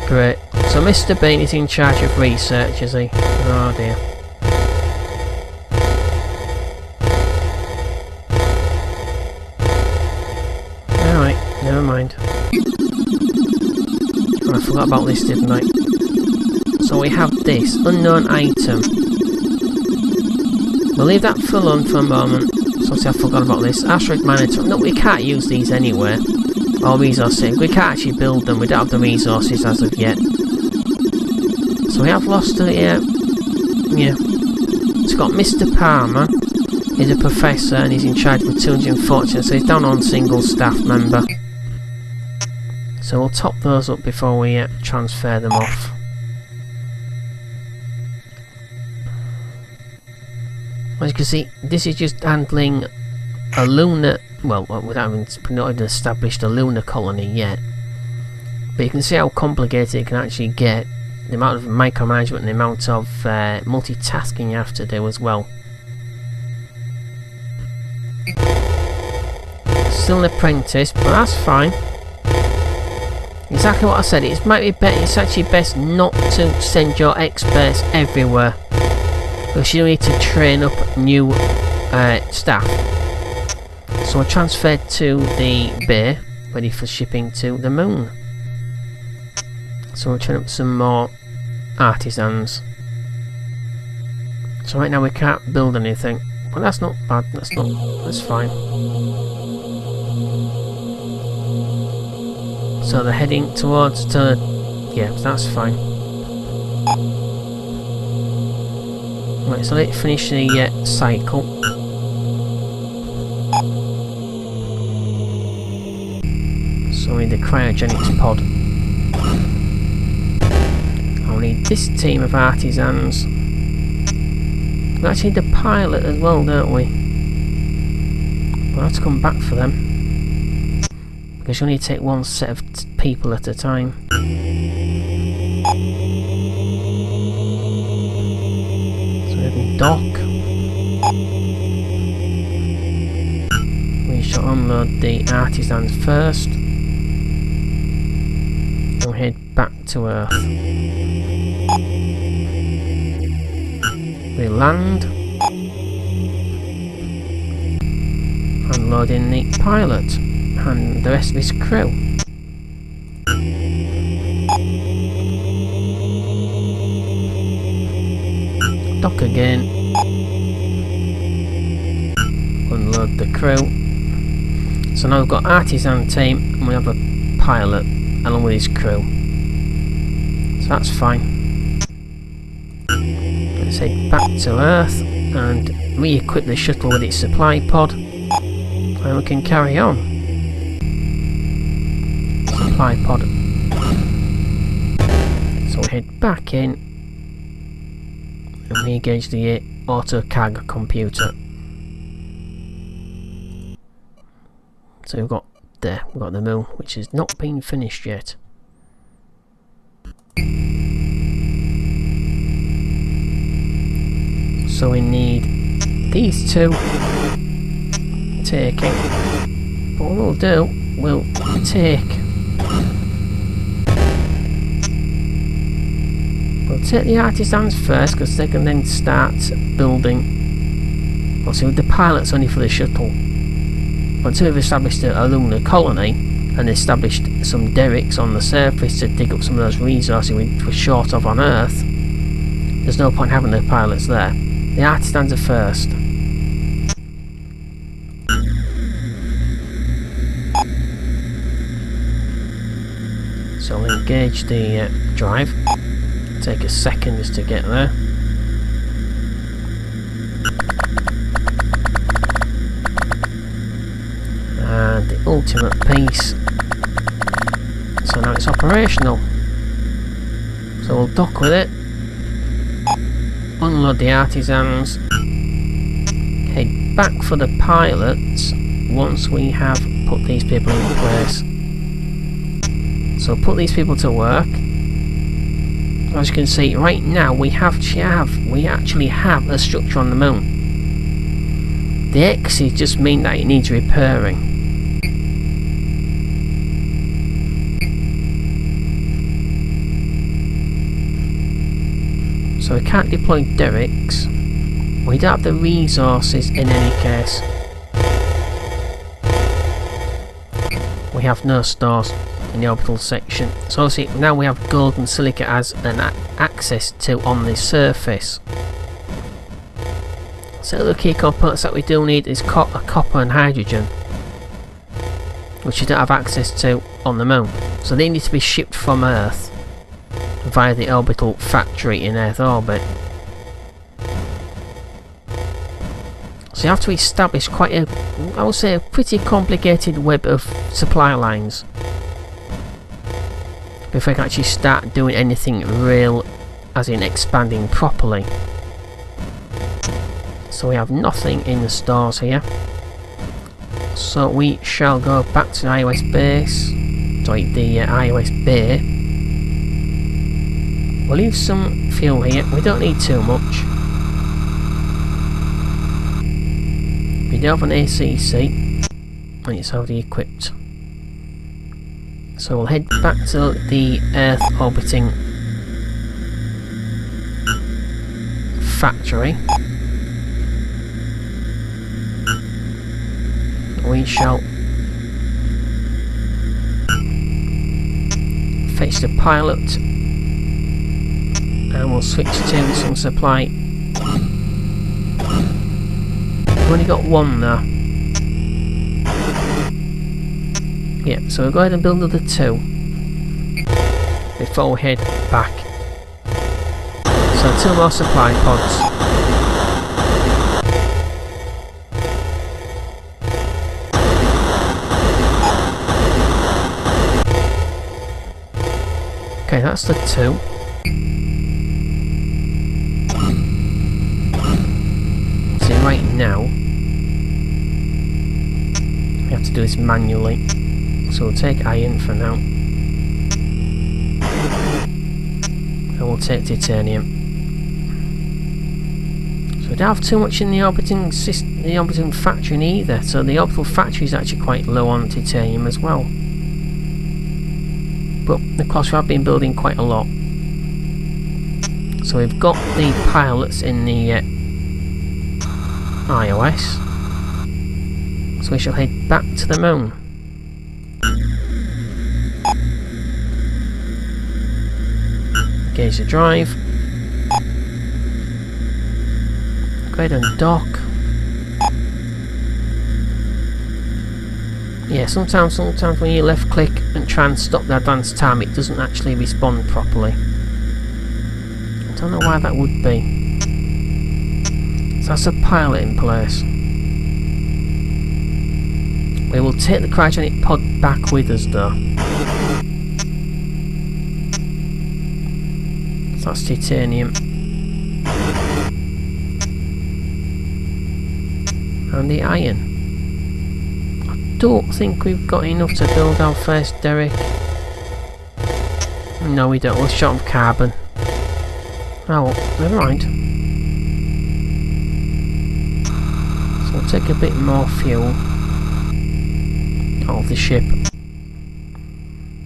Great. So Mr. Bean is in charge of research, is he? Oh dear. Alright, never mind. Oh, I forgot about this, didn't I? So we have this unknown item. We'll leave that full on for a moment. So I forgot about this. Asteroid monitor. No, we can't use these anywhere. Or resources. We can't actually build them. We don't have the resources as of yet. So we have lost a... yeah. It's got Mr. Palmer. He's a professor and he's in charge of 240. So he's down on single staff member. So we'll top those up before we transfer them off. As you can see, this is just handling a lunar... well, we haven't not even established a lunar colony yet. But you can see how complicated it can actually get. The amount of micromanagement and the amount of multitasking you have to do as well. Still an apprentice, but that's fine. Exactly what I said. It might be better. It's actually best not to send your experts everywhere, because you need to train up new staff. So I transferred to the bay, ready for shipping to the moon. So we'll train up some more artisans. So right now we can't build anything, but that's not bad. That's fine. So they're heading towards yeah, that's fine. Right, so let's finish the cycle. So we need the cryogenics pod. I'll need this team of artisans. We actually need the pilot as well, don't we? We'll have to come back for them, because you only take one set of people at a time. Dock. We shall unload the artisans first. We'll head back to Earth. We land. Unloading the pilot and the rest of his crew. Dock again. Unload the crew. So now we've got artisan team and we have a pilot along with his crew. So that's fine. Let's head back to Earth and re-equip the shuttle with its supply pod, and we can carry on. Supply pod. So we head back in and re-engage the auto-cag computer. So we've got the moon, which has not been finished yet. So we need these two taking. But what we'll do, we'll take the artisans first, because they can then start building. Obviously the pilot's only for the shuttle. Until we've established a lunar colony and established some derricks on the surface to dig up some of those resources we were short of on Earth, there's no point having the pilots there. The artisans are first. So we'll engage the drive. Take a second just to get there. the ultimate piece. So now it's operational. So we'll dock with it, unload the artisans, head back for the pilots once we have put these people in place. So put these people to work. As you can see, right now we actually have a structure on the moon. The X's just mean that it needs repairing. So we can't deploy derricks. We don't have the resources in any case. We have no stores in the orbital section. So obviously now we have gold and silica as an access to on the surface. So the key components that we do need is copper and hydrogen, which you don't have access to on the moon. So they need to be shipped from Earth via the orbital factory in Earth orbit. So you have to establish quite a, I would say, a pretty complicated web of supply lines before we can actually start doing anything real, as in expanding properly. So we have nothing in the stores here. So we shall go back to the iOS base, sorry, the iOS bay. We'll leave some fuel here. We don't need too much. We do have an ACC, and it's already equipped. So we'll head back to the Earth orbiting factory. We shall fetch the pilot and we'll switch to some supply. We've only got one there. Yeah, so we'll go ahead and build another two before we head back. So 2 more supply pods. Okay, that's the 2. See, right now we have to do this manually. So we'll take iron for now. And we'll take titanium. So we don't have too much in the orbiting system, the orbiting factory either. So the orbital factory is actually quite low on titanium as well. But of course we have been building quite a lot. So we've got the pilots in the iOS. So we shall head back to the moon. Engage the drive. Go ahead and dock. Yeah, sometimes when you left click and try and stop the advanced time, it doesn't actually respond properly. I don't know why that would be. So that's a pilot in place. We will take the cryogenic pod back with us though. So that's titanium. And the iron. Don't think we've got enough to build our first derrick. No, we don't. We're short of carbon. Oh, well, never mind. So we'll take a bit more fuel out of the ship.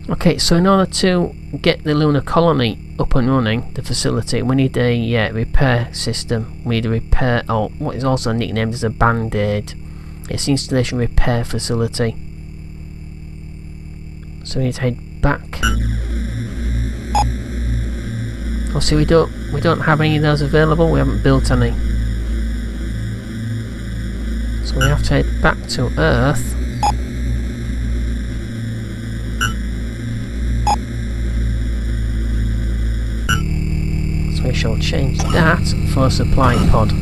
Okay, so in order to get the lunar colony up and running, the facility, we need a repair system. We need a repair, or what is also nicknamed as a band-aid. It's the installation repair facility. So we need to head back. Obviously we don't have any of those available, we haven't built any. So we have to head back to Earth. So we shall change that for a supply pod.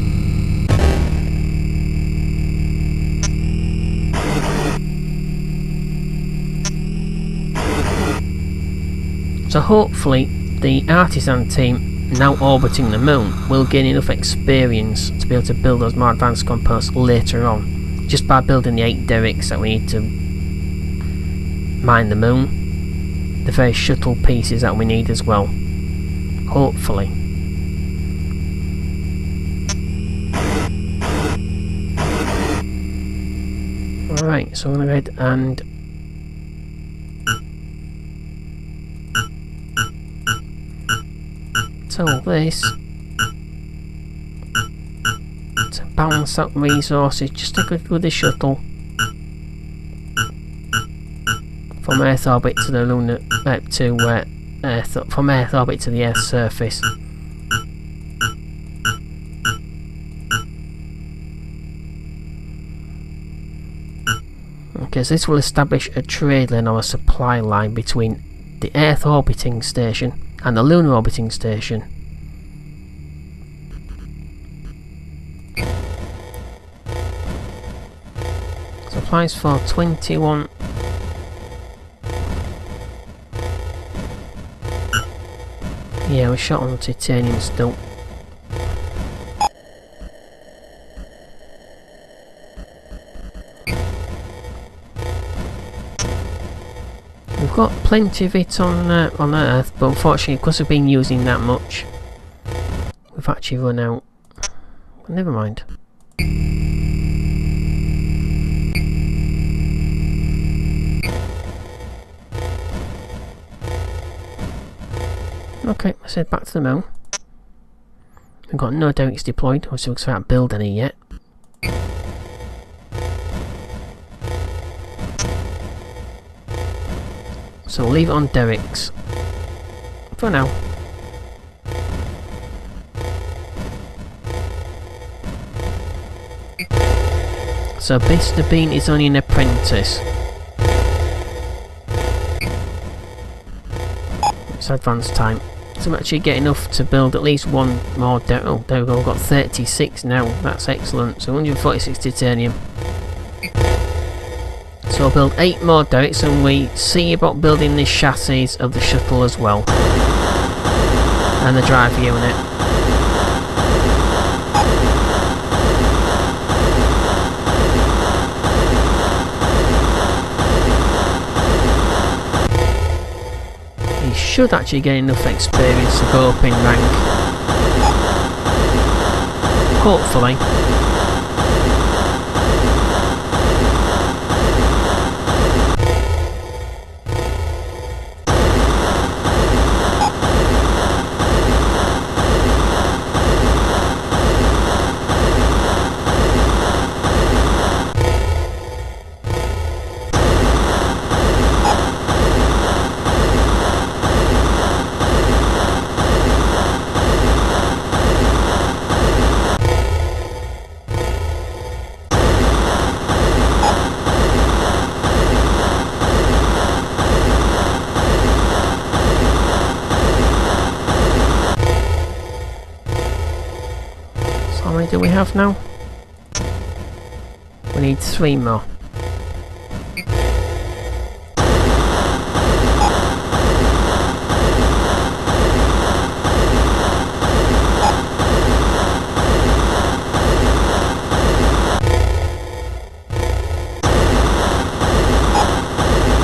So hopefully the artisan team now orbiting the moon will gain enough experience to be able to build those more advanced components later on, just by building the 8 derricks that we need to mine the moon, the various shuttle pieces that we need as well, hopefully. Alright, so I'm going to go ahead and tell this to balance out resources, just like with the shuttle from Earth orbit to the lunar from Earth orbit to the Earth's surface. Okay, so this will establish a trade lane or a supply line between the Earth orbiting station and the lunar orbiting station. Supplies for 21. Yeah, we're short on titanium still. We've got plenty of it on Earth, but unfortunately, because we've been using that much, we've actually run out. But never mind. Okay, let's head back to the moon. We've got no derricks deployed, so we can't build any yet. So we'll leave it on derricks for now. So Mr. Bean is only an apprentice. It's advanced time. So we actually get enough to build at least one more derrick. Oh, there we go, we've got 36 now. That's excellent. So 146 titanium. So we'll build 8 more derricks, and we see about building the chassis of the shuttle as well. And the drive unit. He should actually get enough experience to go up in rank. Hopefully. How many do we have now? We need 3 more.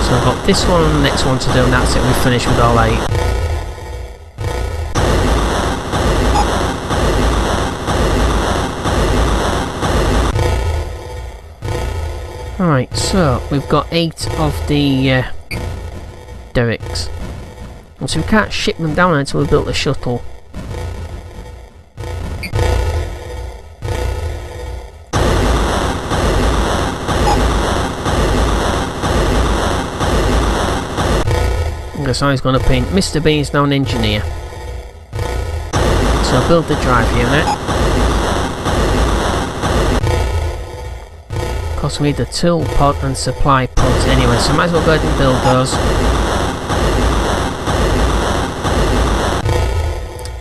So I've got this one and the next one to do, and that's it, we've finished with all 8. Alright, so we've got 8 of the derricks. And so we can't ship them down until we built the shuttle. Okay, so he's going to pin. Mr. Bean is now an engineer. So I'll build the drive unit. Of course, we need the tool pod and supply pods anyway, so I might as well go ahead and build those.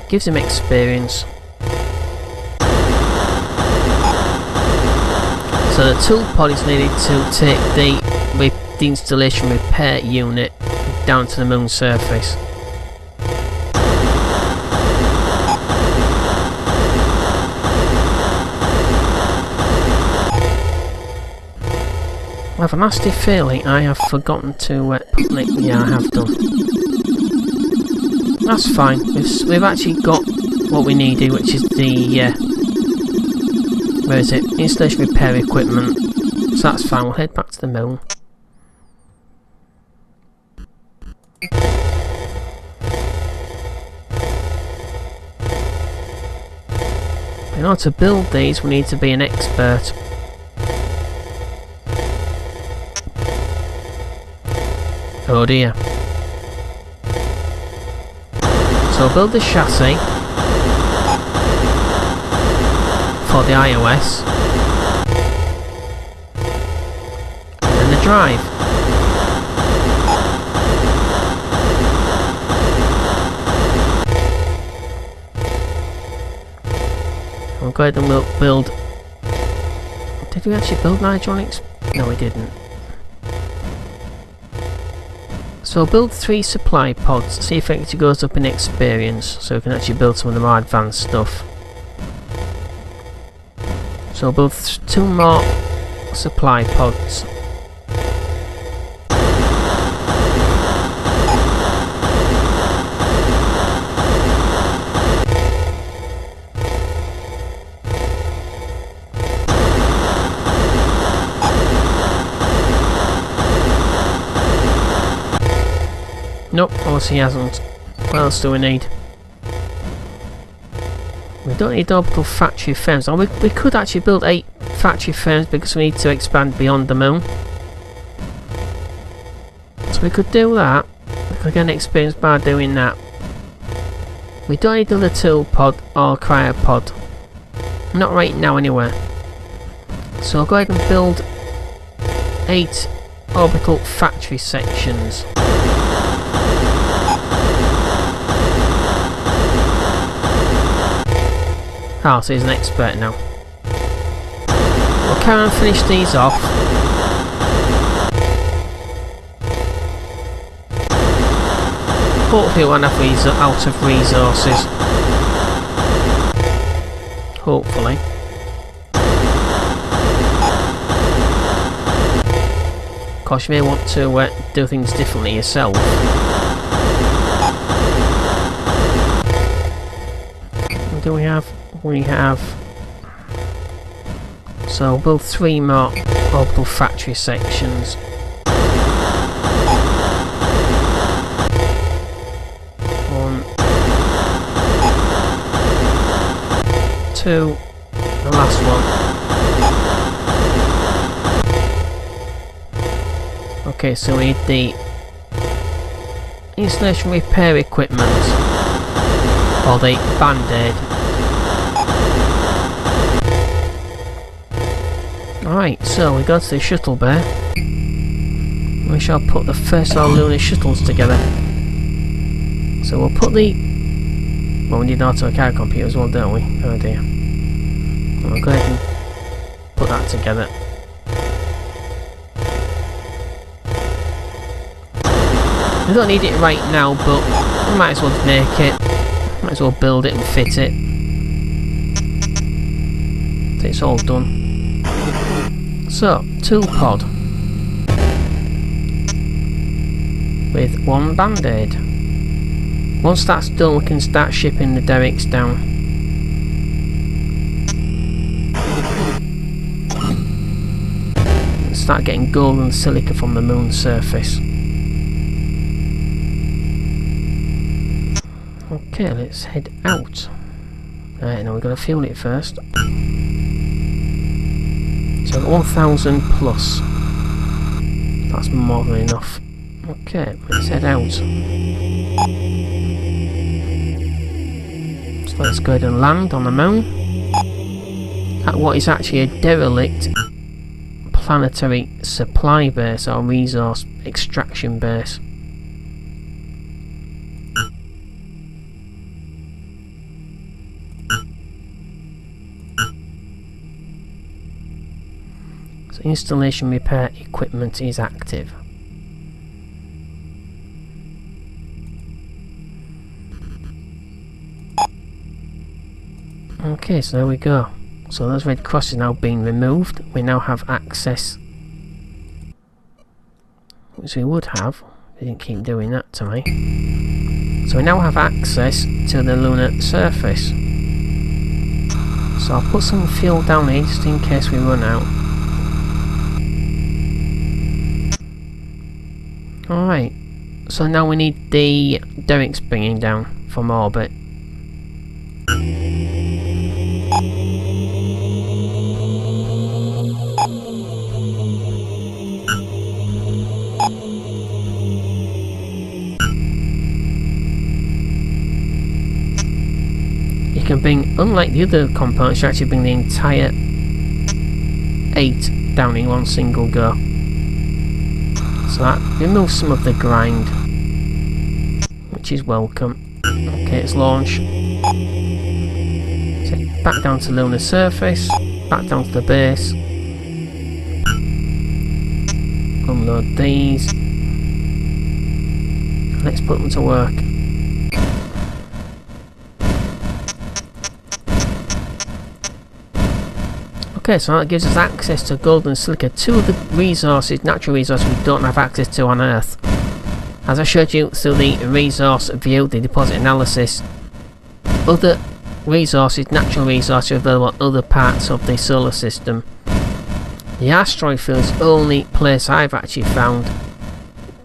Gives him experience. So the tool pod is needed to take the installation repair unit down to the moon surface. have a nasty feeling I have forgotten to put it. Yeah, I have done. That's fine. We've actually got what we needed, which is the where is it? Installation repair equipment. So that's fine. We'll head back to the mill. In order to build these, we need to be an expert. Oh dear. So I'll build the chassis for the iOS and then the drive. We'll go ahead and we'll build. Did we actually build Nitronics? No, we didn't. So we'll build 3 supply pods, see if it actually goes up in experience, so we can actually build some of the more advanced stuff. So we'll build 2 more supply pods. Nope, of course he hasn't. What else do we need? We don't need orbital factory frames. Oh, we could actually build 8 factory frames because we need to expand beyond the moon. So we could do that. We could get an experience by doing that. We don't need another tool pod or cryopod. Not right now anyway. So I'll go ahead and build 8 orbital factory sections. Ah, so he's an expert now. We'll carry on and finish these off. Hopefully we won't have out of resources. Hopefully. Of course, you may want to do things differently yourself. What do we have? We have. So we'll build 3 more orbital factory sections. 1, 2, the last one. Okay, so we need the installation repair equipment, or the band-aid. Alright, so we go to the shuttle bay. We shall put the first of our lunar shuttles together. So we'll put the... Well, we need an auto-carry computer as well, don't we? Oh dear. We'll go ahead and put that together. We don't need it right now, but we might as well make it. Might as well build it and fit it. So it's all done. So, tool pod with 1 band-aid. Once that's done, we can start shipping the derricks down. Start getting gold and silica from the moon's surface. Okay, let's head out. Right, now we've got to fuel it first. So 1,000 plus. That's more than enough. Okay, let's head out. So let's go ahead and land on the moon at what is actually a derelict planetary supply base or resource extraction base. So installation repair equipment is active. Okay, so there we go. So those red crosses now being removed. We now have access which we would have. We didn't keep doing that to me. So we now have access to the lunar surface. So I'll put some fuel down here just in case we run out. Alright, so now we need the derricks bringing down from orbit. You can bring, unlike the other components, you actually bring the entire 8 down in one single go. So that removes some of the grind, which is welcome. Okay, it's launched. Take it back down to lunar surface, back down to the base. Unload these. Let's put them to work. Okay, so that gives us access to gold and silica, 2 of the resources, natural resources we don't have access to on Earth. As I showed you through the resource view, the deposit analysis, other resources, natural resources are available in other parts of the solar system. The asteroid field is the only place I've actually found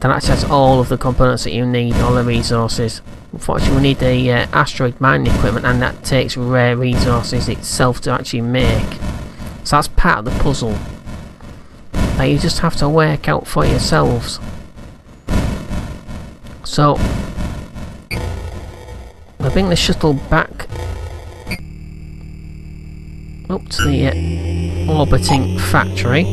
that actually has all of the components that you need, all the resources. Unfortunately we need the asteroid mining equipment, and that takes rare resources itself to actually make. So that's part of the puzzle that you just have to work out for yourselves. So we'll bring the shuttle back up to the orbiting factory.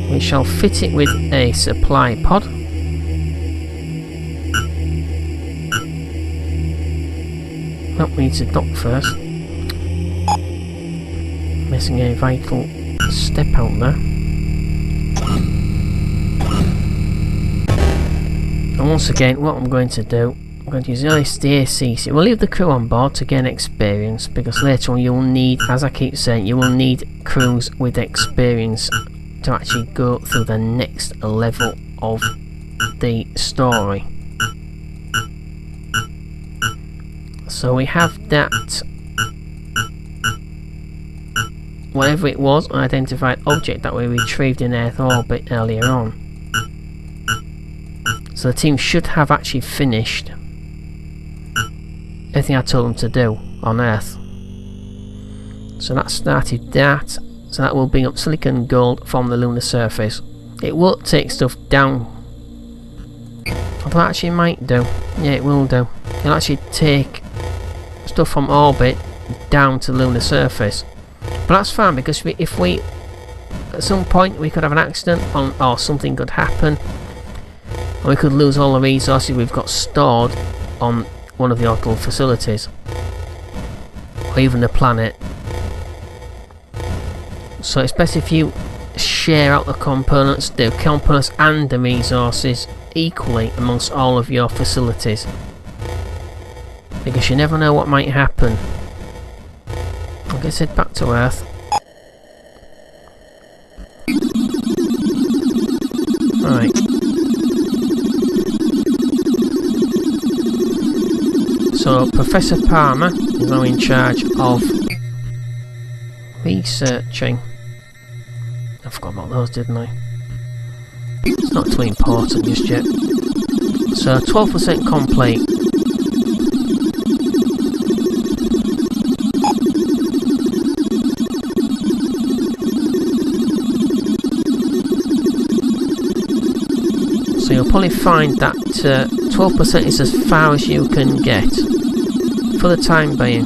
We shall fit it with a supply pod. That needs to dock first. Missing a vital step out there. And once again, what I'm going to do, I'm going to use the ACC. We'll leave the crew on board to gain experience, because later on you'll need, as I keep saying, you will need crews with experience to actually go through the next level of the story. So we have that, whatever it was, unidentified object that we retrieved in Earth orbit earlier on. So the team should have actually finished everything I told them to do on Earth. So that started that. So that will bring up silicon gold from the lunar surface. It won't take stuff down, although actually it might do. Yeah, it will do. It'll actually take stuff from orbit down to the lunar surface. But that's fine, because if we at some point we could have an accident or something could happen, and we could lose all the resources we've got stored on one of the orbital facilities, or even the planet. So it's best if you share out the components and the resources equally amongst all of your facilities, because you never know what might happen. I guess head back to Earth. Right. So Professor Palmer is now in charge of researching. I forgot about those, didn't I? It's not too important just yet. So 12% complete. So you'll probably find that 12% is as far as you can get for the time being.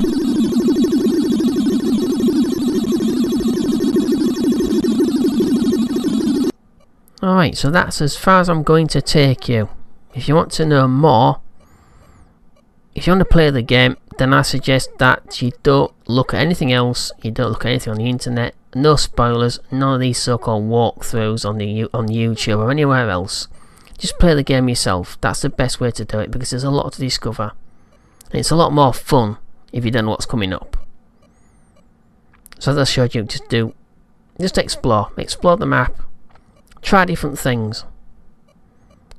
Alright, so that's as far as I'm going to take you. If you want to know more, if you want to play the game, then I suggest that you don't look at anything else, you don't look at anything on the internet, no spoilers, none of these so-called walkthroughs on YouTube or anywhere else. Just play the game yourself. That's the best way to do it, because there's a lot to discover. And it's a lot more fun if you don't know what's coming up. So as I showed you, just explore the map, try different things.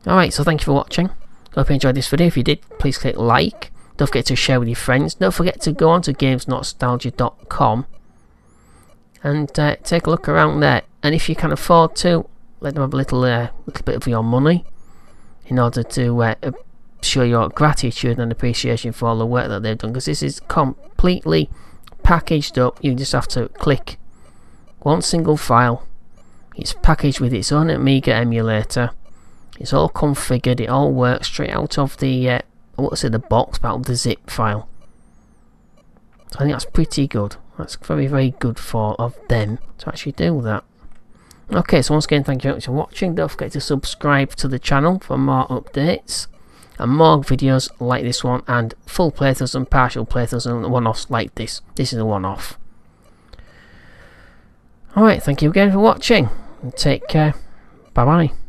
Alright, so thank you for watching. Hope you enjoyed this video. If you did, please click like. Don't forget to share with your friends. Don't forget to go on to gamesnostalgia.com and take a look around there. And if you can afford to, let them have a little bit of your money in order to show your gratitude and appreciation for all the work that they've done, because this is completely packaged up. You just have to click one single file. It's packaged with its own Amiga emulator. It's all configured. It all works straight out of the the box, out of the zip file. So I think that's pretty good. That's very, very good of them to actually do that. Okay, so once again, thank you very much for watching. Don't forget to subscribe to the channel for more updates and more videos like this one, and full playthroughs and partial playthroughs and one-offs like this. This is a one-off. Alright, thank you again for watching, and take care. Bye bye.